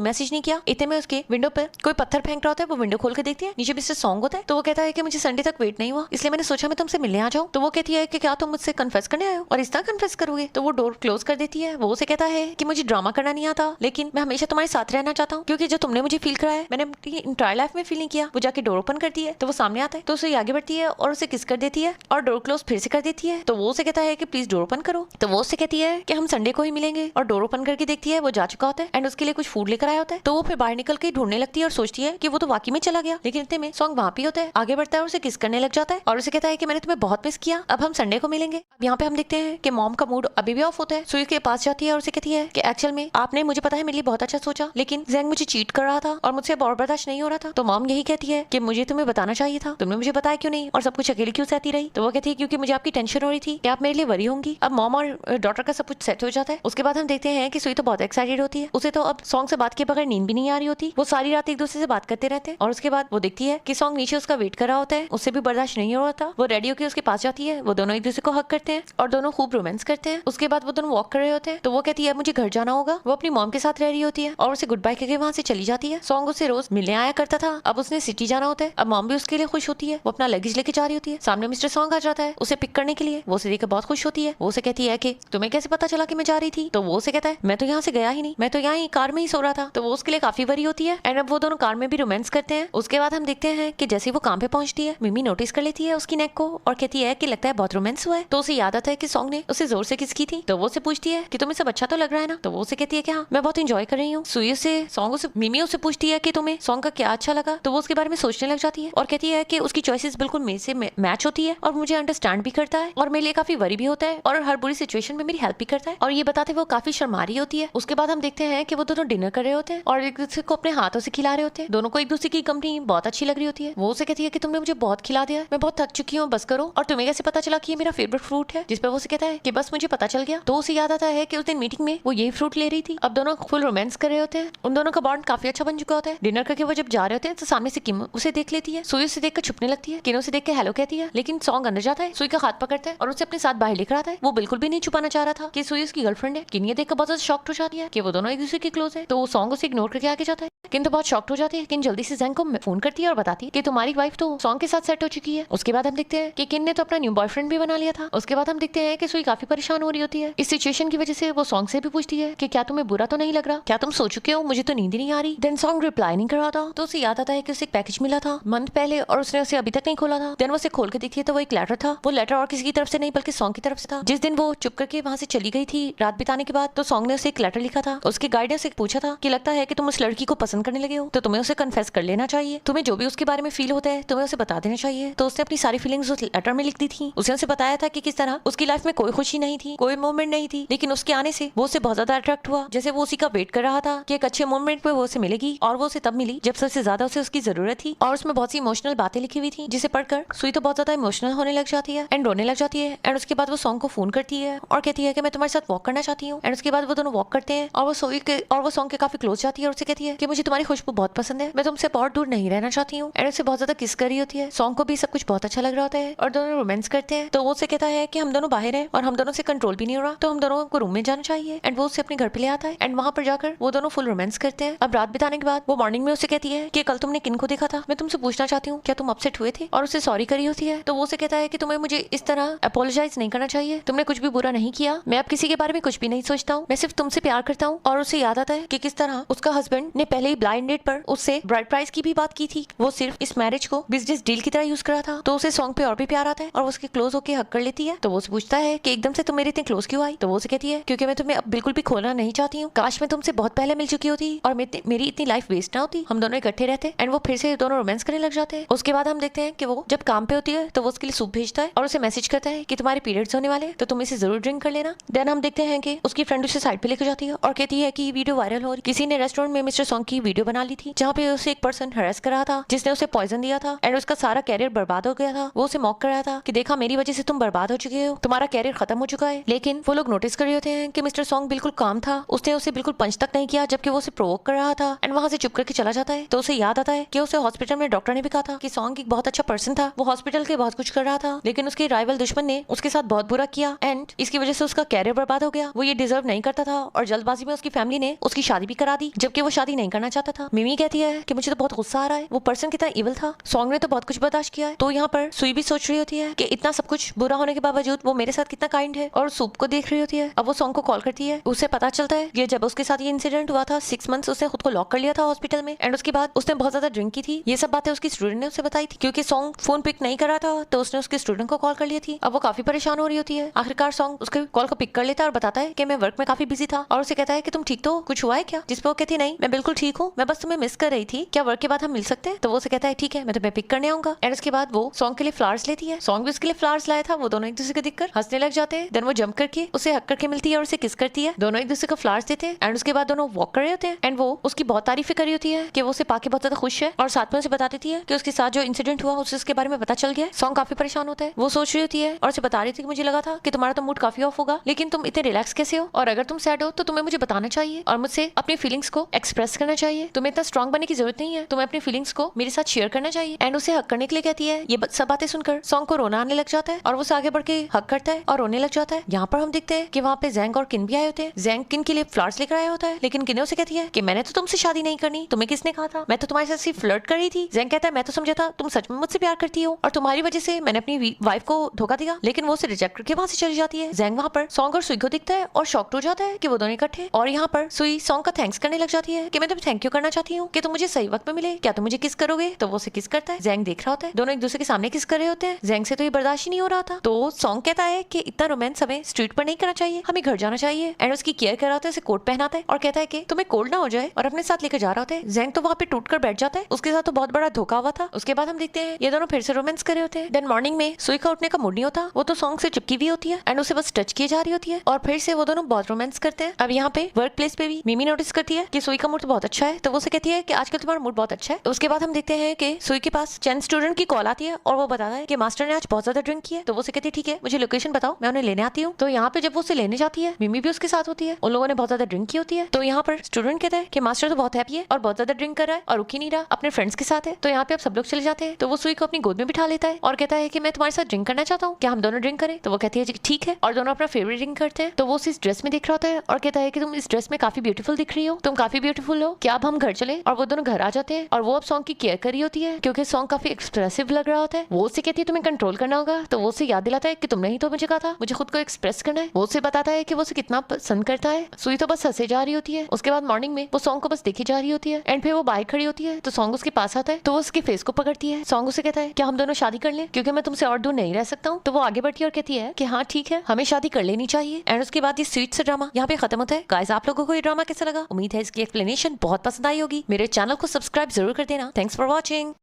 मैसेज नहीं किया। इतने में उसके विंडो पर कोई पत्थर फेंक रहा होता है। वो विंडो खोल के देखती है, नीचे मिस्टर सॉन्ग होता है। तो वो कहता है कि मुझे संडे तक वेट नहीं हुआ इसलिए मैंने सोचा मैं तुमसे मिलने आ जाऊँ। तो वो कहती है कि क्या तुम मुझसे कन्फेस करने आए हो और इस तरह कन्फेस करोगे। तो वो डोर क्लोज कर देती है। वो उसे कहता है कि मुझे ड्रामा करना नहीं आता लेकिन मैं हमेशा तुम्हारे साथ रहना चाहता हूँ क्योंकि जो तुमने मुझे फील कराया मैंने अपनी इंटायर लाइफ में फील नहीं किया। वो जाके डोर ओपन करती है तो वो सामने आता है तो उसे आगे बढ़ती है और उसे किस कर देती है और डोर क्लोज फिर से कर देती है। तो वो उसे कहता है कि प्लीज डोर ओपन करो। तो वो उसे कहती है कि हम संडे को ही मिलेंगे और डोर ओपन करके देखती है वो जा चुका होता है एंड उसके लिए कुछ फूड लेकर आया होता है। तो वो फिर बाहर निकल के ढूंढने लगती है और सोचती है कि वो तो वाकई में चला गया, लेकिन इतने में सॉन्ग वहाँ पे होता है। आगे बढ़ता है और उसे किस करने लग जाता है और उसे कहता है कि मैंने तुम्हें बहुत मिस किया, अब हम संडे को मिलेंगे। अब यहाँ पे हम देखते हैं कि मॉम का मूड अभी भी ऑफ होता है। सुई के पास जाती है और उसे कहती है कि एक्चुअल में आपने मुझे पता है मेरे लिए बहुत अच्छा सोचा लेकिन जैंग मुझे चीट कर रहा था और मुझसे अब और बर्दाश्त नहीं हो रहा था। तो मॉम यही कहती है कि मुझे तुम्हें बताना चाहिए था, तुमने मुझे बताया क्यों नहीं और सब कुछ अकेले क्यों सहती रही। तो वो कहती है क्योंकि मुझे आपकी टेंशन हो रही थी कि आप मेरे लिए वरी होंगी। अब मॉम और डॉटर का सब कुछ सेट हो जाता है। उसके बाद हम देखते हैं कि सुई तो बहुत एक्साइटेड होती है। उसे तो अब सॉन्ग से बात के बगैर नींद भी नहीं आ रही होती। वो सारी रात एक दूसरे से बात करते रहते हैं और उसके बाद वो देखती है कि सॉन्ग नीचे उसका वेट कर रहा होता है। उससे भी बर्दाश्त नहीं हो रहा था। वो रेडी होकर उसके पास जाती है। वो दोनों एक दूसरे को हक करते हैं और दोनों खूब रोमांस करते हैं। उसके बाद वो दोनों वॉक कर रहे होते हैं। तो वो कहती है मुझे घर जाना होगा। वो अपनी मॉम के साथ रह रही होती है और उसे गुड बाय करके वहाँ से चली जाती है। सॉन्ग उसे रोज मिलने आया करता था, अब उसने सिटी जाना होता है। अब मॉम भी उसके लिए खुश होती है। वो अपना लगेज लेके जा रही होती है। सामने मिस्टर सॉन्ग आ जाता है उसे पिक करने के लिए। वो उसे देखकर बहुत खुश होती है। वो उसे कहती है कि तुम्हें कैसे पता चला कि मैं जा रही थी। तो वो उसे कहता है मैं तो यहाँ से गया ही नहीं, मैं तो यहाँ ही कार में ही सो रहा था। तो वो उसके लिए काफी वरी होती है एंड अब वो दोनों कार में भी रोमांस करते हैं। उसके बाद हम देखते हैं कि जैसे वो काम पे पहुंचती है मिमी नोटिस कर लेती है उसकी नेक को और कहती है कि लगता है बहुत रोमांस हुआ है। तो उसे याद आता है कि सॉन्ग ने उसे जोर से किस की थी। तो वो उसे पूछती है कि तुम्हें सब अच्छा तो लग रहा है ना। तो वो उसे कहती है कि हाँ मैं बहुत इंजॉय कर रही हूँ। सुई से सॉन्ग उसे मिमी उसे पूछती है कि तुम्हें सॉन्ग का क्या अच्छा लगा। तो वो उसके बारे में सोचने लग जाती है और कहती है कि उसकी चॉइसेस बिल्कुल मेरे से मैच होती है और मुझे अंडरस्टैंड भी करता है और मेरे लिए काफी वरी भी होता है और हर बुरी सिचुएशन में मेरी हेल्प भी करता है। और ये बताते वो काफी शर्मा रही होती है। उसके बाद हम देखते हैं कि वो दोनों डिनर कर रहे होते हैं और एक दूसरे को अपने हाथों से खिला रहे होते हैं। दोनों को एक दूसरे की कंपनी बहुत अच्छी लग रही होती है। वो उसे कहती है कि तुमने मुझे बहुत खिला दिया, मैं बहुत थक चुकी हूँ, बस करो। और तुम्हें कैसे पता चला कि ये मेरा फेवरेट फ्रूट है? जिस पर वो उसे कहता है कि बस मुझे पता चल गया। तो उसे याद आता है कि उस दिन मीटिंग में वो यही फ्रूट ले रही थी। अब दोनों फुल रोमांस कर रहे होते हैं। उन दोनों का बॉन्ड काफी अच्छा बन चुका होता है। डिनर करके वो जब जा रहे होते हैं तो सामने से किम उसे देख लेती है। सुई उसे देखकर छुपने लगती है। किन उसे देख के हेलो कहती है, लेकिन सॉन्ग अंदर जाता है, सुई का हाथ पकड़ता है और उसे अपने साथ बाहर लेकर आता है। वो बिल्कुल भी नहीं छुपाना चाह रहा था कि सुई उसकी गर्लफ्रेंड है। किन ये देखकर बहुत ज्यादा शॉक्ड हो जाती है कि वो दोनों एक दूसरे के क्लोज है। तो सॉन्ग उसे इग्नोर करके आगे जाता है। किन तो बहुत शॉक्ड हो जाती है। किन जल्दी से जैंग को फोन करती है और बताती है कि तुम्हारी वाइफ तो सॉन्ग के साथ सेट हो चुकी है। उसके बाद हम देखते हैं कि किन ने तो अपना न्यू बॉयफ्रेंड भी बना लिया था। उसके बाद हम देखते हैं कि सुई काफी परेशान हो रही होती है इस सिचुएशन की वजह से। वो सॉन्ग से भी पूछती है कि क्या तुम्हें बुरा तो नहीं लग रहा, क्या तुम सो चुके हो, मुझे तो नींद ही नहीं आ रही। देन सॉन्ग रिप्लाई नहीं कर रहा था। तो उसे याद आता है कि उसे एक पैकेज मिला था मंथ पहले और उसने उसे अभी तक नहीं खोला था। देन वो उसे खोल के देखती है तो वो एक लेटर था। वो लेटर और किसी की तरफ से नहीं बल्कि सॉन्ग की तरफ से था। जिस दिन वो चुप करके वहां से चली गई थी रात बिताने के बाद, तो सॉन्ग ने उसे एक लेटर लिखा था। उसके गाइड ने उसे पूछा था कि लगता है कि तुम उस लड़की को पसंद करने लगे हो, तो तुम्हें उसे कन्फेस कर लेना चाहिए। तुम्हें जो भी उसके बारे में फील होता है तुम्हें उसे बता देना चाहिए। तो उसने अपनी सारी फीलिंग्स उस लेटर में लिख दी थी। उसने उसे बताया था कि किस तरह उसकी लाइफ में कोई खुशी नहीं थी, कोई मोमेंट नहीं थी, लेकिन उसके आने से वो उसे बहुत ज्यादा अट्रैक्ट हुआ। जैसे वो उसी का वेट कर रहा था कि एक अच्छे मोमेंट पे वो उसे मिलेगी, और वो उसे तब मिली जब सबसे ज्यादा उसे उसकी जरूरत थी। और उसमें बहुत सी इमोशनल बातें लिखी हुई थी जिसे पढ़कर सुई तो बहुत ज्यादा इमोशनल होने लग जाती है एंड रोने लग जाती है। एंड उसके बाद वो सॉन्ग को फोन करती है और कहती है कि मैं तुम्हारे साथ वॉक करना चाहती हूँ। एंड उसके बाद वो दोनों वॉक करते हैं और वो सॉन्ग के काफी क्लोज जाती है और उसे कहती है कि मुझे तुम्हारी खुशबू बहुत पसंद है, मैं तुमसे बहुत दूर नहीं रहना चाहती हूँ। एंड उसे बहुत ज्यादा किस कर रही होती है। सॉन्ग को भी सब कुछ बहुत अच्छा लग रहा होता है और दोनों रोमांस करते हैं। तो वो उसे कहता है कि हम दोनों बाहर हैं और हम दोनों से कंट्रोल भी नहीं हो रहा, तो हम दोनों को रूम में जाना चाहिए। एंड वो उसे अपने घर पे ले आता है एंड वहां पर जाकर वो दोनों फुल रोमांस करते हैं। अब रात बिताने के बाद वो मॉर्निंग में उसे कहती है कि कल तुमने किन को देखा था, मैं तुमसे पूछना चाहती हूँ क्या तुम अपसेट हुए थे, और उसे सॉरी करी होती है। तो वो उसे कहता है कि तुम्हें मुझे इस तरह अपोलोजाइज नहीं करना चाहिए, तुमने कुछ भी बुरा नहीं किया, मैं अब किसी के बारे में कुछ भी नहीं सोचता हूँ, मैं सिर्फ तुमसे प्यार करता हूँ। और उसे याद आता है कि किस तरह उसका हस्बैंड ने पहले ही ब्लाइंड डेट पर उससे ब्राइड प्राइस की भी बात की थी। वो सिर्फ इस मैरिज को बिजनेस डील की तरह यूज करा था। तो उसे सॉन्ग पे और भी प्यार आता है और वो उसके क्लोज होकर हक कर लेती है। तो वो उसे पूछता है कि एकदम से तुम मेरे इतने क्लोज क्यों आई। तो वो उसे कहती है क्योंकि मैं तुम्हें अब बिल्कुल भी खोलना नहीं चाहती हूँ, काश मैं तुमसे बहुत पहले मिल चुकी होती और मेरी इतनी लाइफ वेस्ट ना होती, हम दोनों इकट्ठे रहते। एंड वो फिर से दोनों रोमांस करने लग जाते हैं। उसके बाद हम देखते हैं कि वो जब काम पे होती है तो वो उसके लिए सूप भेजता है और उसे मैसेज करता है कि तुम्हारे पीरियड्स होने वाले तो तुम इसे जरूर ड्रिंक कर लेना। देन हम देखते हैं कि उसकी फ्रेंड उसे साइड पे लेकर जाती है और कहती है कि वीडियो वायरल हो रही, किसी ने रेस्टोरेंट में मिस्टर सॉन्ग की वीडियो बना ली थी जहाँ पे उसे एक पर्सन हरेस कर रहा था जिसने उसे पॉइजन दिया था एंड उसका सारा कैरियर बर्बाद हो गया था। वो उसे मॉक कर रहा था कि देखा मेरी वजह से तुम बर्बाद हो चुके हो, तुम्हारा कैरियर खत्म हो चुका है। लेकिन वो लोग नोटिस कर रहे होते हैं कि मिस्टर सॉन्ग बिल्कुल काम था, उसने उसे बिल्कुल पंच तक नहीं किया जबकि वो उसे प्रोवोक कर रहा था। एंड वहां से चुप करके चला जाता है। तो उसे याद आता है कि उसे हॉस्पिटल में डॉक्टर ने भी कहा था कि सॉन्ग एक बहुत अच्छा पर्सन था, वो हॉस्पिटल के बहुत कुछ कर रहा था, लेकिन उसके राइवल दुश्मन ने उसके साथ बहुत बुरा किया एंड इसकी वजह से उसका कैरियर बर्बाद हो गया। वो ये डिजर्व नहीं करता था और जल्दबाजी में उसकी फैमिली ने उसकी शादी भी करा दी जबकि वो शादी नहीं करना चाहता था। मिमी कहती है कि मुझे तो बहुत गुस्सा आ रहा है, वो पर्सन कितना इविल था, सॉन्ग ने तो बहुत कुछ बर्दाश्त किया है। तो यहाँ पर सुई भी सोच रही होती है कि इतना सब कुछ बुरा होने के बावजूद वो मेरे साथ कितना काइंड है, और सूप को देख रही होती है। अब वो सॉन्ग को कॉल करती है, उसे पता चलता है कि जब उसके साथ ये इंसिडेंट हुआ था 6 मंथ्स उसने खुद को लॉक कर लिया था हॉस्पिटल में एंड उसके बाद उसने बहुत ज्यादा ड्रिंक की थी। ये सब बातें उसकी स्टूडेंट ने उसे बताई थी। क्योंकि सॉन्ग फोन पिक नहीं कर रहा था तो उसने उसके स्टूडेंट को कॉल कर ली थी। अब वो काफी परेशान हो रही होती है। आखिरकार सॉन्ग उसके कॉल को पिक कर लेता है और बताता है कि मैं वर्क में काफी बिजी था, और उसे कहता है कि तुम ठीक तो, कुछ हुआ है क्या? जिस पर वो कहती नहीं मैं बिल्कुल ठीक हूँ, मैं बस तुम्हें मिस कर रही थी, क्या वर्क के बाद हम मिल सकते हैं? तो वो उसे कहता है ठीक है मैं तुम्हें पिक करने आऊंगा। एंड उसके बाद वो सॉन्ग के लिए फ्लावर्स लेती है। सॉन्ग भी उसके लिए फ्लावर्स लाया था। वो दोनों एक दूसरे को देखकर हंसने लग जाते हैं। देन वो जंप करके उसे हक करके मिलती है और उसे किस करती है। दोनों एक दूसरे को फ्लावर्स देते हैं एंड उसके बाद दोनों वॉक कर रहे होते हैं एंड वो उसकी बहुत तारीफें कर रही होती है कि वो उसे पाके बहुत ज्यादा खुश है, और साथ में उसे बता देती है कि उसके साथ जो इंसिडेंट हुआ उसे उसके बारे में पता चल गया। सॉन्ग काफी परेशान होता है। वो सोच रही होती है और उसे बता रही थी कि मुझे लगा था कि तुम्हारा तो मूड काफी ऑफ होगा, लेकिन तुम इतने रिलैक्स कैसे हो, और अगर तुम सैड हो तो तुम्हें मुझे बताना चाहिए और मुझसे अपनी फीलिंग्स को एक्सप्रेस करना चाहिए, तुम्हें इतना स्ट्रॉन्ग बनने की जरूरत नहीं है, तुम्हें अपनी फीलिंग्स को मेरे साथ शेयर करना चाहिए। एंड उसे हक करने के लिए कहती है। ये सब बातें सुनकर सॉन्ग को रोना आने लग जाता है और वो आगे बढ़ के हक करता है और रोने लग जाता है। यहाँ पर हम देखते हैं कि वहाँ पे जैंग और किन भी आए होते हैं। जैंग किन के लिए फ्लावर्स लेकर आया होता है, लेकिन किन उसे कहती है कि मैंने तो तुमसे शादी नहीं करनी, तुम्हें किसने कहा था, मैं तो तुम्हारे साथ सिर्फ फ्लर्ट कर रही थी। जैंग कहता है मैं तो समझा था तुम सच में मुझसे प्यार करती हो और तुम्हारी वजह से मैंने अपनी वाइफ को धोखा दिया, लेकिन वो उसे रिजेक्ट करके वहाँ से चली जाती है। जैंग वहाँ पर सॉन्ग और सुई को दिखता है और शॉक्ड हो जाता है कि वो दोनों इकट्ठे, और यहाँ पर सुई सॉन्ग का थैंक्स करने लग जाती है कि मैं तुम्हें थैंक यू करना चाहती हूँ कि तुम मुझे सही वक्त में मिले, क्या तुम मुझे किस करोगे? तो वो उसे किस करता है। जैंग देख रहा होता है, दोनों एक दूसरे के सामने किस कर रहे होते हैं। जैंग से तो ये बर्दाश्त ही नहीं हो रहा था। तो सॉन्ग कहता है कि इतना रोमांस हमें स्ट्रीट पर नहीं करना चाहिए, हमें घर जाना चाहिए। एंड उसकी केयर कर रहा होता है, उसे कोट पहनाता है और कहता है कि तुम्हें कोल्ड ना हो जाए, और अपने साथ लेकर जा रहा होता है। जैंग तो वहाँ पे टूट कर बैठ जाता है, उसके साथ तो बहुत बड़ा धोखा हुआ था। उसके बाद हम देखते हैं ये दोनों फिर से रोमांस कर रहे होते हैं। देन मॉर्निंग में सुई का उठने का मूड नहीं होता, वो तो सॉन्ग से चिपकी हुई होती है एंड उसे बस टच किए जा रही होती है, और फिर से वो दोनों बहुत रोमांस करते हैं। अब यहाँ पे वर्क प्लेस पे भी मिमी नोटिस करती है कि सुई का मूड तो बहुत अच्छा है तो वो उसे कहती है कि आजकल तुम्हारा मूड बहुत अच्छा है। तो उसके बाद हम देखते हैं कि सुई के पास चेन स्टूडेंट की कॉल आती है और वो बताता है कि मास्टर ने आज बहुत ज्यादा ड्रिंक किया है। तो वो उसे कहती है ठीक है, मुझे लोकेशन बताओ, मैं उन्हें लेने आती हूँ। तो यहाँ पे जब वो उसे लेने जाती है, मिमी भी उसके साथ होती है। उन लोगों ने बहुत ज्यादा ड्रिंक की होती है। तो यहाँ पर स्टूडेंट कहता है कि मास्टर तो बहुत हैप्पी है और बहुत ज्यादा ड्रिंक कर रहा है और रुक ही नहीं रहा, अपने फ्रेंड्स के साथ है। तो यहाँ पे अब सब लोग चले जाते हैं। तो वो सुई को अपनी गोद में बिठा लेता है और कहता है कि मैं तुम्हारे साथ ड्रिंक करना चाहता हूँ, क्या हम दोनों ड्रिंक करें? तो वो कहती है ठीक है, और दोनों अपना फेवरेट ड्रिंक करते हैं। तो वो उस ड्रेस में दिख रहा होता है और कहता है कि तुम इस ड्रेस में काफी ब्यूटीफुल दिख रही हो, तुम काफी ब्यूटीफुल हो, क्या अब हम घर चले? और वो दोनों घर आ जाते हैं और वो अब सॉन्ग की केयर करी होती है क्योंकि सॉन्ग काफी एक्सप्रेसिव लग रहा होता है। वो उससे कहती है तुम्हें कंट्रोल करना होगा। तो वो उसे याद दिलाता है कि तुमने ही तो मुझे कहा था मुझे खुद को एक्सप्रेस करना है। वो उसे बताता है कि वो उसे कितना पसंद करता है। सुई तो बस हंसे जा रही होती है। उसके बाद मॉर्निंग में वो सॉन्ग को बस देखी जा रही होती है एंड फिर वो बाइक खड़ी होती है तो सॉन्ग उसके पास आता है। तो वो उसके फेस को पकड़ती है। सॉन्ग उसे कहता है क्या हम दोनों शादी कर लें, क्योंकि मैं तुमसे और दूर नहीं रह सकता हूँ। तो वो आगे बढ़ती है और कहती है कि हाँ ठीक है, हमें शादी कर लेनी चाहिए। एंड उसके बाद ये स्वीट सा ड्रामा यहाँ पे खत्म होता है। गाइस, आप लोगों को ये ड्रामा कैसा लगा? उम्मीद है इसकी एक्सप्लेनेशन बहुत पसंद आई होगी। मेरे चैनल को सब्सक्राइब जरूर कर देना। Thanks for watching.